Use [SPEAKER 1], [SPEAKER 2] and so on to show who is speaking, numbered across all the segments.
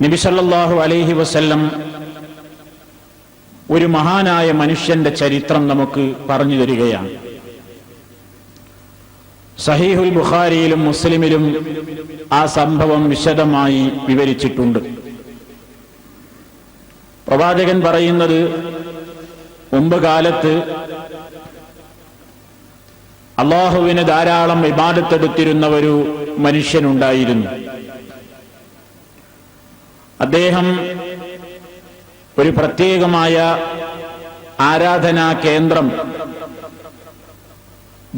[SPEAKER 1] നബി സല്ലല്ലാഹു അലൈഹി വസല്ലം ഒരു മഹാനായ മനുഷ്യന്റെ ചരിത്രം നമുക്ക് പറഞ്ഞു തരികയാണ്. സഹീഹുൽ ബുഖാരിയിലും മുസ്ലിമിലും ആ സംഭവം വിശദമായി വിവരിച്ചിട്ടുണ്ട്. പ്രവാചകൻ പറയുന്നത്, മുമ്പ് കാലത്ത് അള്ളാഹുവിന് ധാരാളം ഇബാദത്തെടുത്തിരുന്ന ഒരു മനുഷ്യനുണ്ടായിരുന്നു. അദ്ദേഹം ഒരു പ്രത്യേകമായ ആരാധനാ കേന്ദ്രം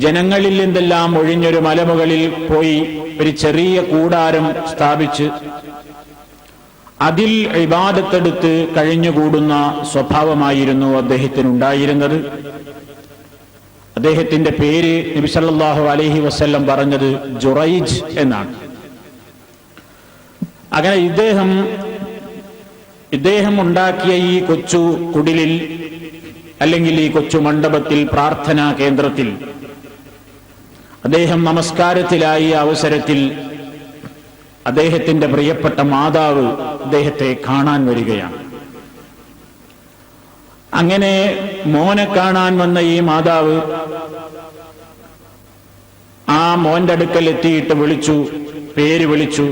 [SPEAKER 1] ജനങ്ങളിൽ നിന്നെല്ലാം ഒഴിഞ്ഞൊരു മലമുകളിൽ പോയി ഒരു ചെറിയ കൂടാരം സ്ഥാപിച്ച് അതിൽ ഇബാദത്തെടുത്ത് കഴിഞ്ഞുകൂടുന്ന സ്വഭാവമായിരുന്നു അദ്ദേഹത്തിനുണ്ടായിരുന്നത്. അദ്ദേഹത്തിന്റെ പേര് നബി സല്ലല്ലാഹു അലൈഹി വസല്ലം പറഞ്ഞത് ജുറൈജ് എന്നാണ്. അങ്ങനെ ഇദ്ദേഹം ഉണ്ടാക്കിയ ഈ കൊച്ചു കുടിലിൽ അല്ലെങ്കിൽ ഈ കൊച്ചു മണ്ഡപത്തിൽ, പ്രാർത്ഥനാ കേന്ദ്രത്തിൽ അദ്ദേഹം നമസ്കാരത്തിലായ അവസരത്തിൽ അദ്ദേഹത്തിന്റെ പ്രിയപ്പെട്ട മാതാവ് അദ്ദേഹത്തെ കാണാൻ വരികയാണ്. അങ്ങനെ മോനെ കാണാൻ വന്ന ഈ മാതാവ് ആ മോന്റെ അടുക്കൽ എത്തിയിട്ട് വിളിച്ചു, പേര് വിളിച്ചു,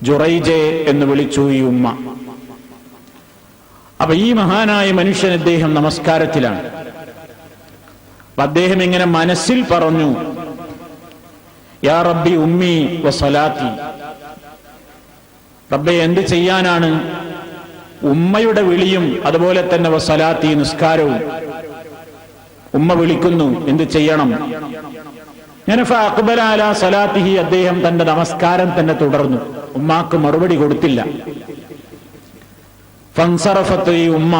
[SPEAKER 1] ജുറൈജെ എന്ന് വിളിച്ചു ഈ ഉമ്മ. അപ്പൊ ഈ മഹാനായ മനുഷ്യൻ അദ്ദേഹം നമസ്കാരത്തിലാണ്. അപ്പൊ അദ്ദേഹം ഇങ്ങനെ മനസ്സിൽ പറഞ്ഞു, യാ റബ്ബി ഉമ്മി വസലാത്തി, റബ്ബേ എന്ത് ചെയ്യാനാണ്, ഉമ്മയുടെ വിളിയും അതുപോലെ തന്നെ വസലാത്തി നിസ്കാരവും. ഉമ്മ വിളിക്കുന്നു, എന്ത് ചെയ്യണം? ഫഅഖ്ബല അലാ സലാത്തിഹി, അദ്ദേഹം തന്റെ നമസ്കാരം തന്നെ തുടർന്നു. ഉമ്മാക്ക് മറുപടി കൊടുത്തില്ല. ഫൻസറഫത്ത്, ഈ ഉമ്മ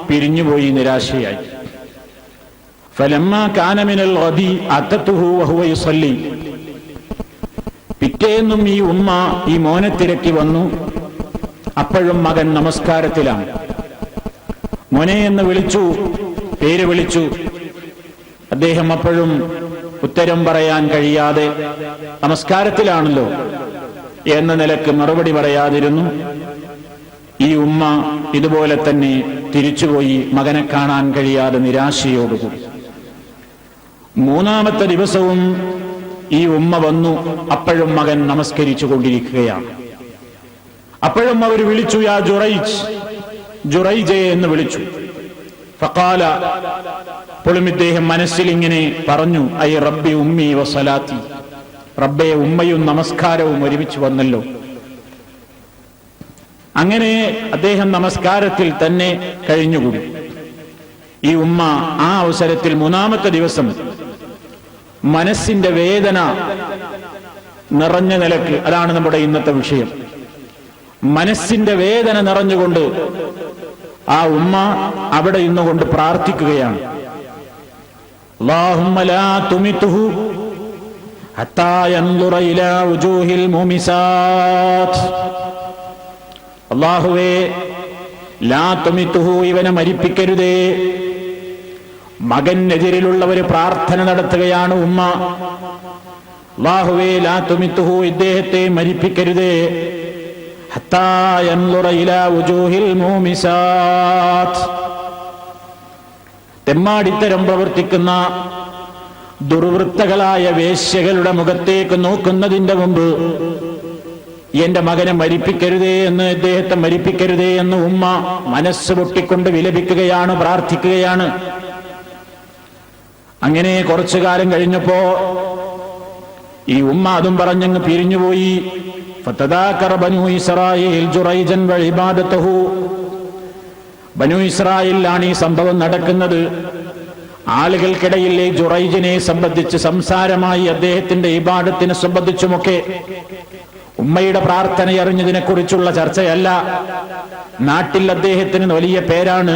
[SPEAKER 1] പിരിഞ്ഞുപോയി, നിരാശയായി. ഫലമ്മാ കാന മിനൽ ഗദി അതതുഹു വഹുവ യുസല്ലി, പിറ്റേന്നും ഈ ഉമ്മ ഈ മോനെ തിരക്കി വന്നു. അപ്പോഴും മകൻ നമസ്കാരത്തിലാണ്. മോനെ എന്ന് വിളിച്ചു, പേര് വിളിച്ചു. അദ്ദേഹം അപ്പോഴും ഉത്തരം പറയാൻ കഴിയാതെ, നമസ്കാരത്തിലാണല്ലോ എന്ന നിലക്ക് മറുപടി പറയാതിരുന്നു. ഈ ഉമ്മ ഇതുപോലെ തന്നെ തിരിച്ചുപോയി, മകനെ കാണാൻ കഴിയാതെ നിരാശയോടുകൂടി. മൂന്നാമത്തെ ദിവസവും ഈ ഉമ്മ വന്നു. അപ്പോഴും മകൻ നമസ്കരിച്ചു കൊണ്ടിരിക്കുകയാണ്. അപ്പോഴും അവർ വിളിച്ചു, യാ ജുറൈജ്, ജുറൈജെ എന്ന് വിളിച്ചു. ഫഖാല, അപ്പോഴും ഇദ്ദേഹം മനസ്സിൽ ഇങ്ങനെ പറഞ്ഞു, ഐ റബ്ബി ഉമ്മി വസലാത്തി, റബ്ബെ ഉമ്മയും നമസ്കാരവും ഒരുമിച്ച് വന്നല്ലോ. അങ്ങനെ അദ്ദേഹം നമസ്കാരത്തിൽ തന്നെ കഴിഞ്ഞുകൂടി. ഈ ഉമ്മ ആ അവസരത്തിൽ മൂന്നാമത്തെ ദിവസം മനസ്സിന്റെ വേദന നിറഞ്ഞ നിലക്ക്, അതാണ് നമ്മുടെ ഇന്നത്തെ വിഷയം, മനസ്സിന്റെ വേദന നിറഞ്ഞുകൊണ്ട് ആ ഉമ്മ അവിടെ ഇന്നുകൊണ്ട് പ്രാർത്ഥിക്കുകയാണ്. അല്ലാഹുമ്മ ലാ തുമിതുഹു ഹത്താ യൻദുറ ഇലാ വുജൂഹിൽ മുമിസാത്ത്, അല്ലാഹുവേ ലാ തുമിതുഹു, ഇവനെ മരിപ്പിക്കരുതേ. മകനെതിരിലുള്ള ഒരു പ്രാർത്ഥന നടത്തുകയാണ് ഉമ്മ. അല്ലാഹുവേ ലാ തുമിതുഹു, ഇദ്ദേഹത്തെ മരിപ്പിക്കരുതേ. ഹത്താ യൻദുറ ഇലാ വുജൂഹിൽ മുമിസാത്ത്, തെമ്മാടിത്തരം പ്രവർത്തിക്കുന്ന ദുർവൃത്തകളായ വേശ്യകളുടെ മുഖത്തേക്ക് നോക്കുന്നതിന്റെ മുമ്പ് എന്റെ മകനെ മരിപ്പിക്കരുതേ എന്ന്, ഇദ്ദേഹത്തെ മരിപ്പിക്കരുതേ എന്ന് ഉമ്മ മനസ്സ് പൊട്ടിക്കൊണ്ട് വിലപിക്കുകയാണ്, പ്രാർത്ഥിക്കുകയാണ്. അങ്ങനെ കുറച്ചു കാലം കഴിഞ്ഞപ്പോ ഈ ഉമ്മ അതും പറഞ്ഞങ്ങ് പിരിഞ്ഞുപോയി. ഫതദാകറ ബനൂ ഇസ്രായീൽ ജുറൈജൻ വഇബാദതഹു, ബനൂ ഇസ്രായേലിലാണ് ഈ സംഭവം നടക്കുന്നത്. ആളുകൾക്കിടയിൽ ഈ ജുറൈജിനെ സംബന്ധിച്ച് സംസാരമായി, അദ്ദേഹത്തിന്റെ ഇബാദത്തിനെ സംബന്ധിച്ചുമൊക്കെ. ഉമ്മയുടെ പ്രാർത്ഥന അറിഞ്ഞതിനെ കുറിച്ചുള്ള ചർച്ചയല്ല. നാട്ടിൽ അദ്ദേഹത്തിന് വലിയ പേരാണ്.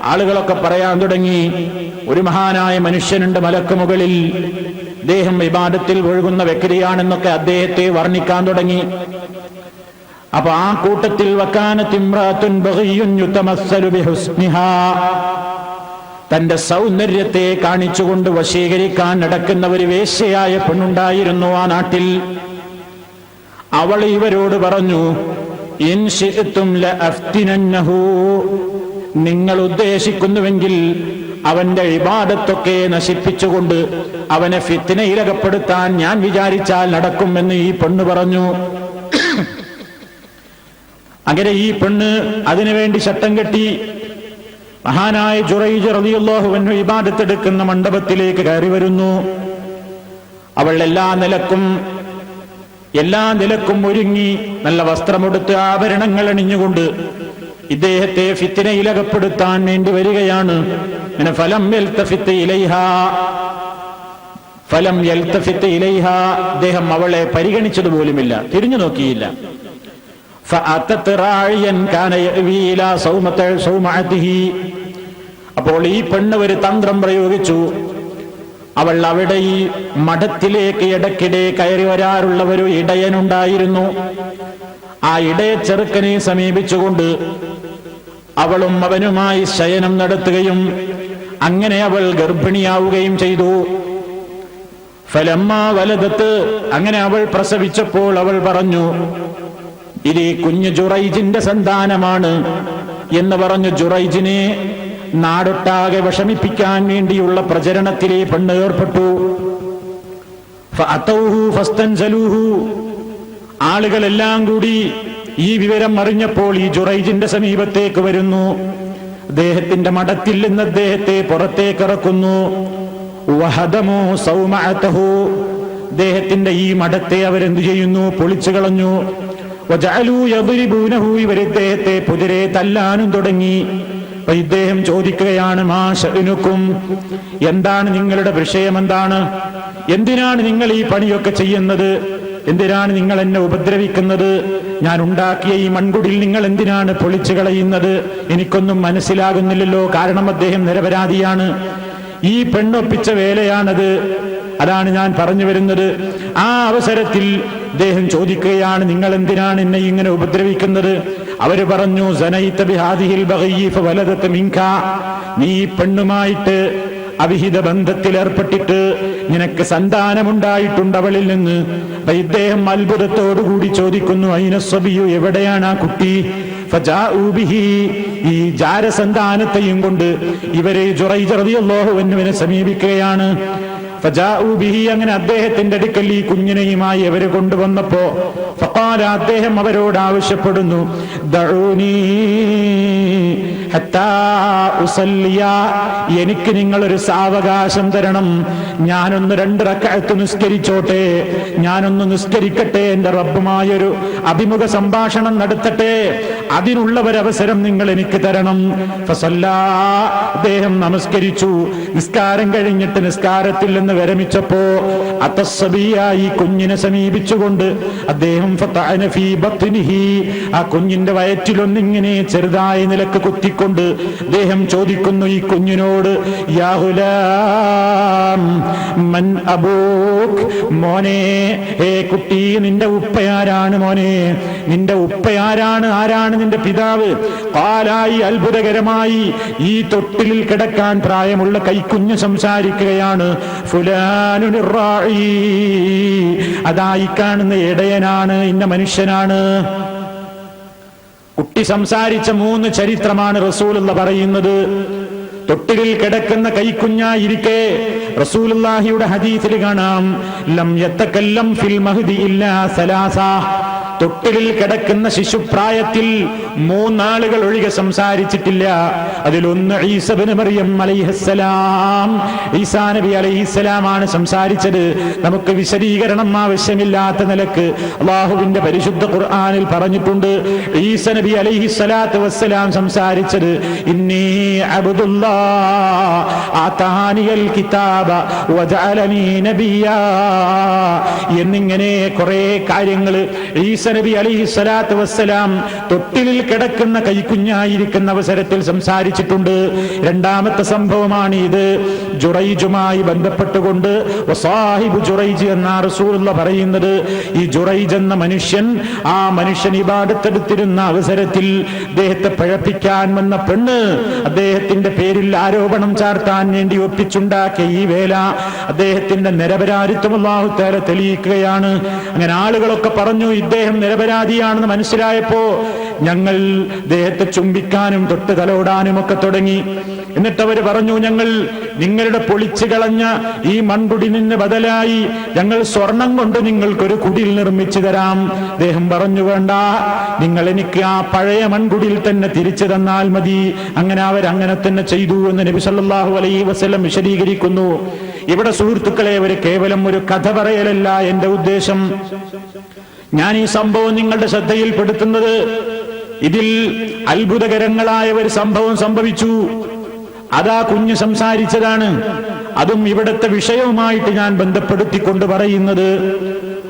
[SPEAKER 1] ആളുകളൊക്കെ പറയാൻ തുടങ്ങി, ഒരു മഹാനായ മനുഷ്യനുണ്ട് മലക്ക് മുകളിൽ, അദ്ദേഹം ഇബാദത്തിൽ ഒഴുകുന്ന വ്യക്തിയാണെന്നൊക്കെ അദ്ദേഹത്തെ വർണ്ണിക്കാൻ തുടങ്ങി. അപ്പൊ ആ കൂട്ടത്തിൽ വകാനത് ഇംറാത്തുൻ ബഗിയ്യുൻ യുതമസ്സലു ബിഹുസ്നിഹാ, തന്റെ സൗന്ദര്യത്തെ കാണിച്ചുകൊണ്ട് വശീകരിക്കാൻ നടക്കുന്ന ഒരു വേശ്യയായ പെണ്ണുണ്ടായിരുന്നു ആ നാട്ടിൽ. അവൾ ഇവരോട് പറഞ്ഞു, ഇൻ ശിഅ്തും ലഅഫ്തിനന്നഹു, നിങ്ങൾ ഉദ്ദേശിക്കുന്നുവെങ്കിൽ അവന്റെ ഇബാദത്തൊക്കെ നശിപ്പിച്ചുകൊണ്ട് അവനെ ഫിത്നയിലകപ്പെടുത്താൻ ഞാൻ വിചാരിച്ചാൽ നടക്കുമെന്ന് ഈ പെണ്ണ് പറഞ്ഞു. അങ്ങനെ ഈ പെണ്ണ് അതിനുവേണ്ടി ശട്ടം കെട്ടി മഹാനായ ജുറൈജ് റളിയല്ലാഹു അൻഹു ഇബാദത്തെടുക്കുന്ന മണ്ഡപത്തിലേക്ക് കയറി വരുന്നു. അവൾ എല്ലാ നിലക്കും ഒരുങ്ങി നല്ല വസ്ത്രമെടുത്ത് ആഭരണങ്ങൾ അണിഞ്ഞുകൊണ്ട് ഇദ്ദേഹത്തെ ഫിത്നയിലകപ്പെടുത്താൻ വേണ്ടി വരികയാണ്. ഫലം യൽതഫിത്ത് ഇലൈഹാ, അദ്ദേഹം അവളെ പരിഗണിച്ചതുപോലുമില്ല, തിരിഞ്ഞു നോക്കിയില്ല. അപ്പോൾ ഈ പെണ്ണ് ഒരു തന്ത്രം പ്രയോഗിച്ചു. അവൾ അവിടെ ഈ മഠത്തിലേക്ക് ഇടയ്ക്കിടെ കയറി വരാറുള്ള ഒരു ഇടയനുണ്ടായിരുന്നു. ആ ഇടയ ചെറുക്കനെ സമീപിച്ചുകൊണ്ട് അവളും അവനുമായി ശയനം നടത്തുകയും അങ്ങനെ അവൾ ഗർഭിണിയാവുകയും ചെയ്തു. ഫലമ്മ വലദത്ത്, അങ്ങനെ അവൾ പ്രസവിച്ചപ്പോൾ അവൾ പറഞ്ഞു, ഇത് കുഞ്ഞു ജുറൈജിന്റെ സന്താനമാണ് എന്ന് പറഞ്ഞു ജുറൈജിനെ നാടൊട്ടാകെ വിഷമിപ്പിക്കാൻ വേണ്ടിയുള്ള പ്രചരണത്തിലെ പെണ്ണ് ഏർപ്പെട്ടു. ആളുകളെല്ലാം കൂടി ഈ വിവരം അറിഞ്ഞപ്പോൾ ഈ ജുറൈജിന്റെ സമീപത്തേക്ക് വരുന്നു. അദ്ദേഹത്തിന്റെ മഠത്തിൽ നിന്ന് അദ്ദേഹത്തെ പുറത്തേക്ക് ഇറക്കുന്നു. വഹദമു സൗമഅതഹു, അദ്ദേഹത്തിന്റെ ഈ മഠത്തെ അവരെന്തു ചെയ്യുന്നു? പൊളിച്ചു കളഞ്ഞു. വജഅലു യദ്രിബൂനഹു, ഇവരിദ്ദേഹത്തെ പുതിരെ തല്ലാനും തുടങ്ങി. അപ്പൊ ഇദ്ദേഹം ചോദിക്കുകയാണ്, മാ ശഅനുക്കും, എന്താണ് നിങ്ങളുടെ വിഷയം? എന്തിനാണ് നിങ്ങൾ ഈ പണിയൊക്കെ ചെയ്യുന്നത്? എന്തിനാണ് നിങ്ങൾ എന്നെ ഉപദ്രവിക്കുന്നത്? ഞാൻ ഉണ്ടാക്കിയ ഈ മൺകുടിൽ നിങ്ങൾ എന്തിനാണ് പൊളിച്ചു കളയുന്നത്? എനിക്കൊന്നും മനസ്സിലാകുന്നില്ലല്ലോ. കാരണം അദ്ദേഹം നിരപരാധിയാണ്. ഈ പെണ്ണൊപ്പിച്ച വേലയാണത്. അതാണ് ഞാൻ പറഞ്ഞു വരുന്നത്. ആ അവസരത്തിൽ അദ്ദേഹം ചോദിക്കുകയാണ്, നിങ്ങൾ എന്തിനാണ് എന്നെ ഇങ്ങനെ ഉപദ്രവിക്കുന്നത്? അവര് പറഞ്ഞു, സനൈത ബിഹാദിഹിൽ ബഗയ്യി ഫവലദത മിൻക, നീ പെണ്ണുമായിട്ട് അവിഹിത ബന്ധത്തിൽ ഏർപ്പെട്ടിട്ട് നിനക്ക് സന്താനമുണ്ടായിട്ടുണ്ട് അവളിൽ നിന്ന്. അപ്പൊ ഇദ്ദേഹം അത്ഭുതത്തോടുകൂടി ചോദിക്കുന്നു, ഐനസ്വബിയു, എവിടെയാണ് ആ കുട്ടി? ഫജാഉ ബിഹി, ഈ ജാരസന്താനത്തെയും കൊണ്ട് ഇവരെ ജുറൈജ് റളിയല്ലാഹു അൻഹുവിനെ സമീപിക്കുകയാണ്. ഫജാഉ ബിഹി, അങ്ങനെ അദ്ദേഹത്തിന്റെ അടുക്കൽ ഈ കുഞ്ഞിനെയുമായി അവര് കൊണ്ടുവന്നപ്പോ ഫഖാല, അദ്ദേഹം അവരോട് ആവശ്യപ്പെടുന്നു, ദഊനി ഹത്താ ഉസല്ലിയ, എനിക്ക് നിങ്ങളൊരു സാവകാശം തരണം. ഞാനൊന്ന് 2 റക്അത്ത് നിസ്കരിച്ചോട്ടെ, ഞാനൊന്ന് നിസ്കരിക്കട്ടെ, എന്റെ റബ്ബുമായൊരു അഭിമുഖ സംഭാഷണം നടത്തട്ടെ, അതിനുള്ള ഒരവസരം നിങ്ങൾ എനിക്ക് തരണം. ഫസല്ലാ, അദ്ദേഹം നമസ്കരിച്ചു. നിസ്കാരം കഴിഞ്ഞിട്ട് നിസ്കാരത്തിൽ നിന്ന് വിരമിച്ചപ്പോ അത്തസ്സബിയ, ഈ കുഞ്ഞിനെ സമീപിച്ചുകൊണ്ട് അദ്ദേഹം ഫതഅന ഫീ ബത്നിഹി, ആ കുഞ്ഞിന്റെ വയറ്റിലൊന്നിങ്ങനെ ചെറുതായി നിലക്ക് കുത്തിക്കൊണ്ട് അദ്ദേഹം ചോദിക്കുന്നു ഈ കുഞ്ഞിനോട്, യാ ഗുലാം മൻ അബൂക്, മോനെ, ഹേ കുട്ടി, നിന്റെ ഉപ്പയാരാണ്? മോനെ, നിന്റെ ഉപ്പയാരാണ്? ആരാണ് നിന്റെ പിതാവ്? ഖാലായി, അത്ഭുതകരമായി ഈ തൊട്ടിലിൽ കിടക്കാൻ പ്രായമുള്ള കൈക്കുഞ്ഞ് സംസാരിക്കുകയാണ്, ഫുലാനുൻ റാഇ, അതായി കാണുന്ന ഇടയനാണ്, ഇന്ന മനുഷ്യനാണ്. കുട്ടി സംസാരിച്ച 3 ചരിത്രമാണ് റസൂലുള്ള പറയുന്നത്. തൊട്ടിലിൽ കിടക്കുന്ന കൈക്കുഞ്ഞായിരിക്കെ റസൂലുള്ളാഹിയുടെ ഹദീസിൽ കാണാം, ലം യതകല്ലം ഫിൽ മഹ്ദി ഇല്ലാ സലാസ, തൊട്ടിലിൽ കിടക്കുന്ന ശിശുപ്രായത്തിൽ 3 ആളുകൾ ഒഴികെ സംസാരിച്ചിട്ടില്ല. അതിലൊന്ന് ഈസ ഇബ്നു മറിയം അലൈഹിസ്സലാം, ഈസാ നബി അലൈഹിസ്സലാമാണ് സംസാരിച്ചത്. നമുക്ക് വിശദീകരണം ആവശ്യമില്ലാത്ത നിലക്ക് അല്ലാഹുവിന്റെ പരിശുദ്ധ ഖുർആനിൽ പറഞ്ഞിട്ടുണ്ട്, ഈസ നബി അലൈഹിസ്സലാത്തു വസ്സലാം സംസാരിച്ചത് ഇന്നി അബ്ദുല്ലാഹ് ആതാനിയൽ കിതാബ വജഅലനി നബിയ്യാ എന്നിങ്ങനെ കുറെ കാര്യങ്ങൾ ഈസ നബി അലൈഹിസ്സലാത്തു വസ്സലാം തൊട്ടിലിൽ കിടക്കുന്ന കൈക്കുഞ്ഞായിരിക്കുന്ന അവസരത്തിൽ സംസാരിച്ചിട്ടുണ്ട്. രണ്ടാമത്തെ സംഭവമാണ് ഇത്. ജുറൈജുമായി ബന്ധപ്പെട്ടുകൊണ്ട് വസാഹിബു ജുറൈജ് എന്ന റസൂലുള്ള പറയുന്നത്, ഈ ജുറൈജ് എന്ന മനുഷ്യൻ, ആ മനുഷ്യൻ ഇബാദത്തെടുത്തിരുന്ന അവസരത്തിൽ അദ്ദേഹത്തെ പഴപ്പിക്കാൻ വന്ന പെണ്ണ് അദ്ദേഹത്തിന്റെ പേരിൽ ആരോപണം ചാർത്താൻ വേണ്ടി ഒപ്പിച്ചുണ്ടാക്കിയ ഈ വേല, അദ്ദേഹത്തിന്റെ നിരപരാധിത്വം അല്ലാഹു തആല തെളിയിക്കുകയാണ്. അങ്ങനെ ആളുകളൊക്കെ പറഞ്ഞു ഇദ്ദേഹം നിരപരാധിയാണെന്ന് മനസ്സിലായപ്പോ ഞങ്ങൾ ദേഹത്തെ ചുംബിക്കാനും തൊട്ട് തലോടാനും ഒക്കെ തുടങ്ങി. എന്നിട്ട് അവർ പറഞ്ഞു, ഞങ്ങൾ നിങ്ങളുടെ പൊളിച്ചു കളഞ്ഞ ഈ മൺകുടി നിന്ന് ബദലായി ഞങ്ങൾ സ്വർണം കൊണ്ട് നിങ്ങൾക്കൊരു കുടിൽ നിർമ്മിച്ചു തരാം. അദ്ദേഹം പറഞ്ഞു, വേണ്ട, നിങ്ങൾ എനിക്ക് ആ പഴയ മൺകുടിയിൽ തന്നെ തിരിച്ചു തന്നാൽ മതി. അങ്ങനെ അവരങ്ങനെ തന്നെ ചെയ്തു എന്ന് നബി സല്ലല്ലാഹു അലൈഹി വസല്ലം വിശദീകരിക്കുന്നു. ഇവിടെ സുഹൃത്തുക്കളെ, ഒരു കേവലം ഒരു കഥ പറയലല്ല എന്റെ ഉദ്ദേശം. ഞാൻ ഈ സംഭവം നിങ്ങളുടെ ശ്രദ്ധയിൽപ്പെടുത്തുന്നത്, ഇതിൽ അത്ഭുതകരങ്ങളായ ഒരു സംഭവം സംഭവിച്ചു. അതാ കുഞ്ഞ് സംസാരിച്ചതാണ്. അതും ഇവിടുത്തെ വിഷയവുമായിട്ട് ഞാൻ ബന്ധപ്പെടുത്തിക്കൊണ്ട് പറയുന്നത്,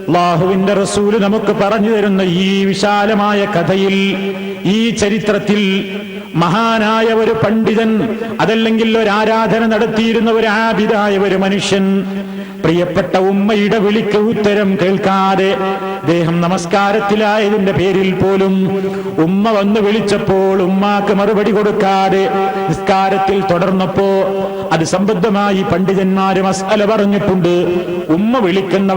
[SPEAKER 1] അല്ലാഹുവിന്റെ റസൂല് നമുക്ക് പറഞ്ഞു തരുന്ന ഈ വിശാലമായ കഥയിൽ, ഈ ചരിത്രത്തിൽ മഹാനായ ഒരു പണ്ഡിതൻ, അതല്ലെങ്കിൽ ഒരു ആരാധന നടത്തിയിരുന്ന ഒരു ആബിദായ ഒരു മനുഷ്യൻ, പ്രിയപ്പെട്ട ഉമ്മയുടെ വിളിക്ക് ഉത്തരം കേൾക്കാതെ അദ്ദേഹം നമസ്കാരത്തിലായതിന്റെ പേരിൽ പോലും ഉമ്മ വന്ന് വിളിച്ചപ്പോൾ ഉമ്മാക്ക് മറുപടി കൊടുക്കാതെ നിസ്കാരത്തിൽ തുടർന്നപ്പോ അത് സംബന്ധമായി പണ്ഡിതന്മാര് മസ്അല പറഞ്ഞിട്ടുണ്ട്. ഉമ്മ വിളിക്കുന്ന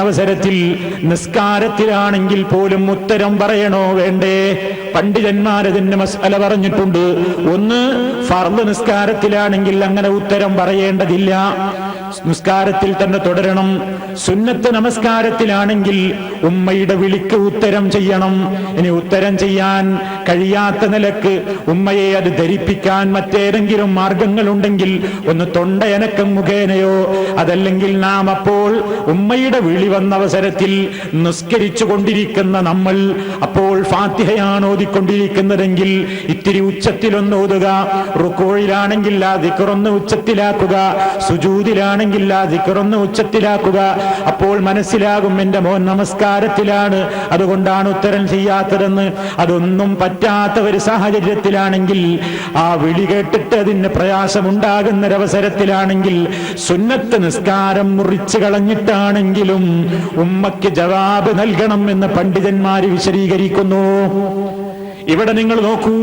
[SPEAKER 1] അവസരത്തിൽ നിസ്കാരത്തിലാണെങ്കിൽ പോലും ഉത്തരം പറയണോ വേണ്ടേ? പണ്ഡിതന്മാരതിന് മസ്അല പറഞ്ഞിട്ടുണ്ട്. ഒന്ന്, ഫർദ് നിസ്കാരത്തിലാണെങ്കിൽ അങ്ങനെ ഉത്തരം പറയേണ്ടതില്ല, നിസ്കാരത്തിൽ തന്നെ തുടരണം. സുന്നത്ത് നമസ്കാരത്തിലാണെങ്കിൽ ഉമ്മയുടെ വിളിക്ക് ഉത്തരം ചെയ്യണം. ഇനി ഉത്തരം ചെയ്യാൻ കഴിയാത്ത നിലക്ക് ഉമ്മയെ അത് ധരിപ്പിക്കാൻ മറ്റേതെങ്കിലും മാർഗങ്ങളുണ്ടെങ്കിൽ ഒന്ന് തൊണ്ടയനക്കം മുഖേനയോ, അതല്ലെങ്കിൽ നാം അപ്പോൾ ഉമ്മയുടെ വിളി വന്ന അവസരത്തിൽ നിസ്കരിച്ചു കൊണ്ടിരിക്കുന്ന നമ്മൾ അപ്പോൾ ഫാത്തിഹയാണ് ഓതിക്കൊണ്ടിരിക്കുന്നതെങ്കിൽ ഇത്തിരി ഉച്ചത്തിലൊന്ന് ഓതുക. റുക്കോയിലാണെങ്കിൽ ആ ദിക്റൊന്ന് ഉച്ചത്തിലാക്കുക, സുജൂദിലാണെങ്കിൽ ആ ദിക്റൊന്ന് ഉച്ചത്തിലാക്കുക. അപ്പോൾ മനസ്സിലാകും എന്റെ മോൻ നമസ്കാരത്തിലാണ്, അതുകൊണ്ടാണ് ഉത്തരം ചെയ്യാത്തതെന്ന്. അതൊന്നും പറ്റാത്ത ഒരു സാഹചര്യത്തിലാണെങ്കിൽ, ആ വിളി കേട്ടിട്ട് അതിന് പ്രയാസമുണ്ടാകുന്നൊരവസരത്തിലാണെങ്കിൽ, സുന്നത്ത് നിസ്കാരം മുറിച്ചു കളഞ്ഞിട്ടാണെങ്കിലും ഉമ്മയ്ക്ക് ജവാബ് നൽകണം എന്ന് പണ്ഡിതന്മാര് വിശദീകരിക്കുന്നു. ഇവിടെ നിങ്ങൾ നോക്കൂ,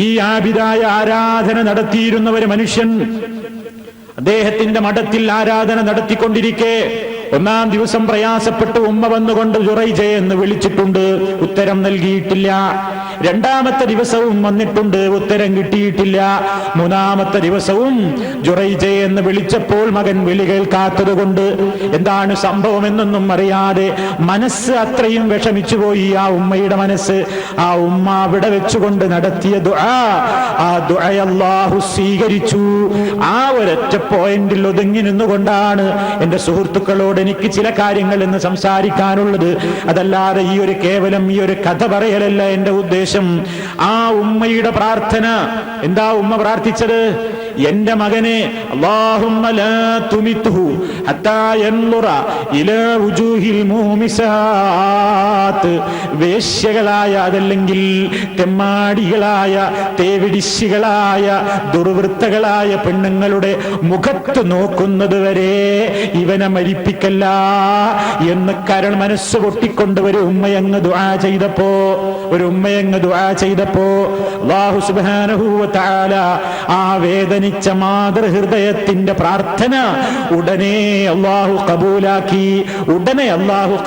[SPEAKER 1] ഈ ആബിദായ ആരാധന നടത്തിയിരുന്ന ഒരു മനുഷ്യൻ അദ്ദേഹത്തിന്റെ മഠത്തിൽ ആരാധന നടത്തിക്കൊണ്ടിരിക്കെ ഒന്നാം ദിവസം പ്രയാസപ്പെട്ട് ഉമ്മ വന്നുകൊണ്ട് ജുറൈജെ എന്ന് വിളിച്ചിട്ടുണ്ട്, ഉത്തരം നൽകിയിട്ടില്ല. രണ്ടാമത്തെ ദിവസവും വന്നിട്ടുണ്ട്, ഉത്തരം കിട്ടിയിട്ടില്ല. മൂന്നാമത്തെ ദിവസവും ജുറൈജെ എന്ന് വിളിച്ചപ്പോൾ മകൻ വിളി കേൾക്കാത്തത് കൊണ്ട് എന്താണ് സംഭവം എന്നൊന്നും അറിയാതെ മനസ്സ് അത്രയും വിഷമിച്ചു പോയി ആ ഉമ്മയുടെ മനസ്സ്. ആ ഉമ്മ അവിടെ വെച്ചുകൊണ്ട് നടത്തിയ ദുആ, ആ ദുആ അല്ലാഹു സ്വീകരിച്ചു. ആ ഒരൊറ്റ പോയിന്റിൽ ഒതുങ്ങി നിന്നുകൊണ്ടാണ് എന്റെ സുഹൃത്തുക്കളോട് എനിക്ക് ചില കാര്യങ്ങൾ ഇന്ന് സംസാരിക്കാനുള്ളത്. അതല്ലാതെ ഈ ഒരു കേവലം ഈ ഒരു കഥ പറയലല്ല എന്റെ ഉദ്ദേശം. ആ ഉമ്മയുടെ പ്രാർത്ഥന എന്താ ഉമ്മ പ്രാർത്ഥിച്ചത്? എന്റെ മകനെ അല്ലാഹുമ്മ ലാ തുമിത്ഹു ഹത്താ യൻളുറ ഇലാ വുജൂഹിൽ മുമിസാത്ത്. വേശ്യകളായ, അതല്ലെങ്കിൽ തെമ്മാടികളായ, തേവിടിശികളായ, ദുർവൃത്തകളായ പെണ്ണുങ്ങളുടെ മുഖത്ത് നോക്കുന്നത് വരെ ഇവനെ മരിപ്പിക്കല്ല എന്ന് മനസ്സ് പൊട്ടിക്കൊണ്ട് ഒരു ഉമ്മയങ്ങ് ദുആ ചെയ്തപ്പോ അല്ലാഹു സുബ്ഹാനഹു വ തആല ആ വേദനിച്ച മാതൃഹൃദയത്തിന്റെ പ്രാർത്ഥന ഉടനെ അല്ലാഹു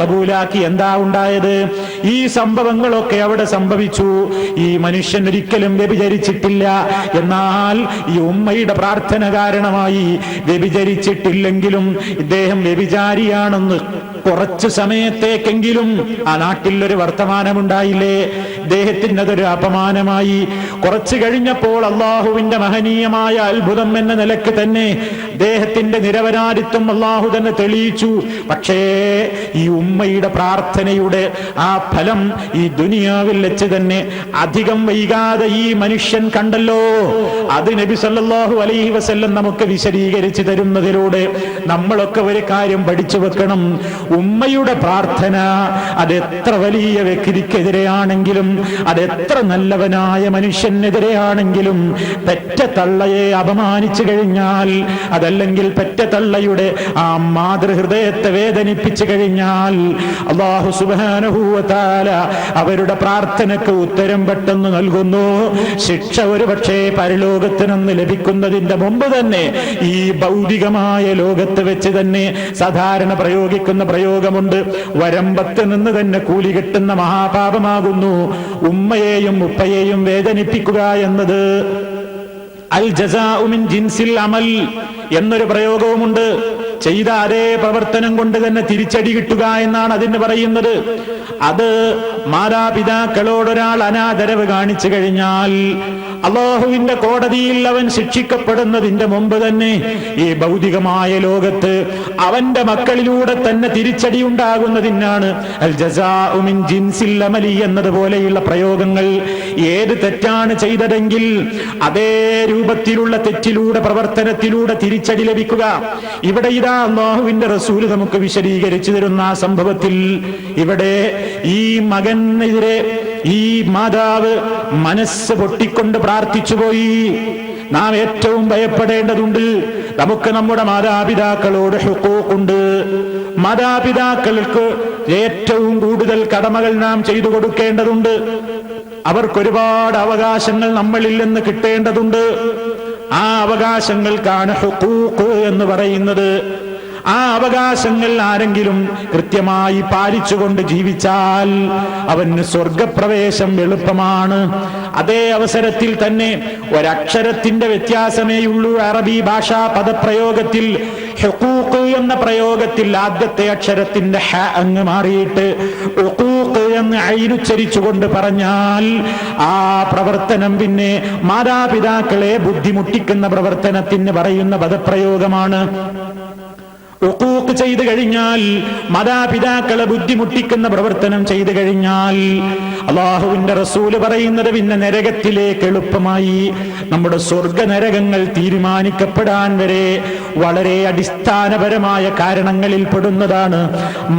[SPEAKER 1] കബൂലാക്കി. എന്താ ഉണ്ടായത്? ഈ സംഭവങ്ങളൊക്കെ അവിടെ സംഭവിച്ചു. ഈ മനുഷ്യൻ ഒരിക്കലും വ്യഭിചരിച്ചിട്ടില്ല. എന്നാൽ ഈ ഉമ്മയുടെ പ്രാർത്ഥന കാരണമായി വ്യഭിചരിച്ചിട്ടില്ലെങ്കിലും ഇദ്ദേഹം വ്യഭിചാരിയാണെന്ന് കുറച്ചു സമയത്തേക്കെങ്കിലും ആ നാട്ടിൽ ഒരു വർത്തമാനമുണ്ടായില്ലേ? ഇദ്ദേഹത്തിന് അതൊരു അപമാനമായി. കുറച്ചു കഴിഞ്ഞപ്പോൾ അള്ളാഹുവിന്റെ മഹനീയമായ അത്ഭുതം എന്ന നിലക്ക് തന്നെ അദ്ദേഹത്തിന്റെ നിരപരാധിത്വം അള്ളാഹു തന്നെ തെളിയിച്ചു. പക്ഷേ ഈ ഉമ്മയുടെ പ്രാർത്ഥനയുടെ ആ ഫലം ഈ ദുനിയാവിൽ വെച്ച് തന്നെ അധികം വൈകാതെ ഈ മനുഷ്യൻ കണ്ടല്ലോ. അത് നബി സല്ലല്ലാഹു അലൈഹി വസല്ലം നമുക്ക് വിശദീകരിച്ചു തരുന്നതിലൂടെ നമ്മളൊക്കെ ഒരു കാര്യം പഠിച്ചു വെക്കണം. ഉമ്മയുടെ പ്രാർത്ഥന അതെത്ര വലിയ വ്യക്തിക്കെതിരെയാണെങ്കിലും, അതെത്ര നല്ലവനായ മനുഷ്യനെതിരെയാണെങ്കിലും, പെറ്റ തള്ളയെ അപമാനിച്ചു കഴിഞ്ഞാൽ, അതല്ലെങ്കിൽ പെറ്റ തള്ളയുടെ ആ മാതൃഹൃദയത്തെ വേദനിപ്പിച്ചു കഴിഞ്ഞാൽ, അല്ലാഹു സുബ്ഹാനഹു വ തആല അവരുടെ പ്രാർത്ഥനയ്ക്ക് ഉത്തരം പെട്ടെന്ന് നൽകുന്നു. ശിക്ഷ ഒരുപക്ഷേ പരലോകത്ത് നിന്ന് ലഭിക്കുന്നതിന്റെ മുമ്പ് തന്നെ ഈ ഭൗതികമായ ലോകത്ത് വെച്ച് തന്നെ സാധാരണ പ്രയോഗിക്കുന്ന പ്രയോഗമുണ്ട്. വരമ്പത്ത് നിന്ന് തന്നെ കൂലി കിട്ടുന്ന മഹാപാപമാകുന്നു ഉമ്മയെയും ഉപ്പയെയും വേദനിപ്പിക്കുക എന്നത്. അൽ ജസാഉ മിൻ ജിൻസിൽ അമൽ എന്നൊരു പ്രയോഗവുമുണ്ട്. ചെയ്ത അതേ പ്രവർത്തനം കൊണ്ട് തന്നെ തിരിച്ചടി കിട്ടുക എന്നാണ് അതിന് പറയുന്നത്. അത് മാതാപിതാക്കളോടൊരാൾ അനാദരവ് കാണിച്ചു കഴിഞ്ഞാൽ അല്ലാഹുവിന്റെ കോടതിയിൽ അവൻ ശിക്ഷിക്കപ്പെടുന്നതിന്റെ മുമ്പ് തന്നെ ഈ ഭൗതികമായ ലോകത്ത് അവന്റെ മക്കളിലൂടെ തന്നെ തിരിച്ചടി ഉണ്ടാകുന്നതിനാണ് അൽ ജസാഉ മിൻ ജിൻസിൽ അമലി എന്നതുപോലെയുള്ള പ്രയോഗങ്ങൾ. ഏത് തെറ്റാണ് ചെയ്തതെങ്കിൽ അതേ രൂപത്തിലുള്ള തെറ്റിലൂടെ, പ്രവർത്തനത്തിലൂടെ തിരിച്ചടി ലഭിക്കുക. ഇവിടെ ഇതാ അല്ലാഹുവിന്റെ റസൂല് നമുക്ക് വിശദീകരിച്ചു തരുന്ന ആ സംഭവത്തിൽ ഇവിടെ ഈ മകനെതിരെ ഈ മാതാവ് മനസ്സ് പൊട്ടിക്കൊണ്ട് പ്രാർത്ഥിച്ചുപോയി. നാം ഏറ്റവും ഭയപ്പെടേണ്ടതുണ്ട്. നമുക്ക് നമ്മുടെ മാതാപിതാക്കളോട് ഹുഖൂഖുണ്ട്. മാതാപിതാക്കൾക്ക് ഏറ്റവും കൂടുതൽ കടമകൾ നാം ചെയ്തു കൊടുക്കേണ്ടതുണ്ട്. അവർക്കൊരുപാട് അവകാശങ്ങൾ നമ്മളിൽ നിന്ന് കിട്ടേണ്ടതുണ്ട്. ആ അവകാശങ്ങൾക്കാണ് ഹുഖൂഖ് എന്ന് പറയുന്നത്. ആ അവകാശങ്ങൾ ആരെങ്കിലും കൃത്യമായി പാലിച്ചുകൊണ്ട് ജീവിച്ചാൽ അവന് സ്വർഗപ്രവേശം എളുപ്പമാണ്. അതേ അവസരത്തിൽ തന്നെ ഒരക്ഷരത്തിന്റെ വ്യത്യാസമേയുള്ളൂ അറബി ഭാഷാ പദപ്രയോഗത്തിൽ. ഹുഖൂഖ് എന്ന പ്രയോഗത്തിൽ ആദ്യത്തെ അക്ഷരത്തിന്റെ ഹ അങ്ങ് മാറിയിട്ട് ഉഖൂഖ് എന്ന് ഐനുച്ചരിച്ചുകൊണ്ട് പറഞ്ഞാൽ ആ പ്രവർത്തനം പിന്നെ മാതാപിതാക്കളെ ബുദ്ധിമുട്ടിക്കുന്ന പ്രവർത്തനത്തിന് പറയുന്ന പദപ്രയോഗമാണ്. ഉഖൂഖ് ചെയ്തു കഴിഞ്ഞാൽ, മാതാപിതാക്കളെ ബുദ്ധിമുട്ടിക്കുന്ന പ്രവർത്തനം ചെയ്തു കഴിഞ്ഞാൽ അല്ലാഹുവിന്റെ റസൂല് പറയുന്നത് പിന്നെ നരകത്തിലേക്ക് എളുപ്പമായി. നമ്മുടെ സ്വർഗ നരകങ്ങൾ തീരുമാനിക്കപ്പെടാൻ വരെ വളരെ അടിസ്ഥാനപരമായ കാരണങ്ങളിൽ പെടുന്നതാണ്.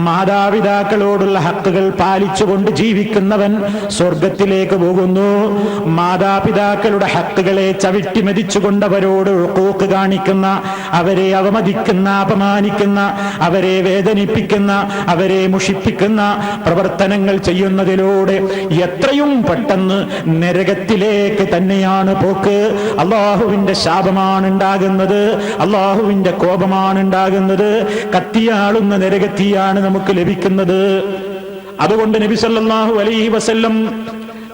[SPEAKER 1] മാതാപിതാക്കളോടുള്ള ഹക്കുകൾ പാലിച്ചുകൊണ്ട് ജീവിക്കുന്നവൻ സ്വർഗത്തിലേക്ക് പോകുന്നു. മാതാപിതാക്കളുടെ ഹക്കുകളെ ചവിട്ടി മെതിച്ചുകൊണ്ട് അവരോട് ഉഖൂഖ് കാണിക്കുന്ന, അവരെ അവമതിക്കുന്ന, അപമാനിക്കുന്ന, അവരെ വേദനിപ്പിക്കുന്ന, അവരെ മുഷിപ്പിക്കുന്ന പ്രവർത്തനങ്ങൾ ചെയ്യുന്നതിലൂടെ എത്രയും പെട്ടെന്ന് നരകത്തിലേക്ക് തന്നെയാണ് പോക്ക്. അല്ലാഹുവിന്റെ ശാപമാണ് ഉണ്ടാകുന്നത്, അല്ലാഹുവിന്റെ കോപമാണ് ഉണ്ടാകുന്നത്. കത്തിയാളുന്ന നരകത്തിയാണ് നമുക്ക് ലഭിക്കുന്നത്. അതുകൊണ്ട് നബി സല്ലല്ലാഹു അലൈഹി വസല്ലം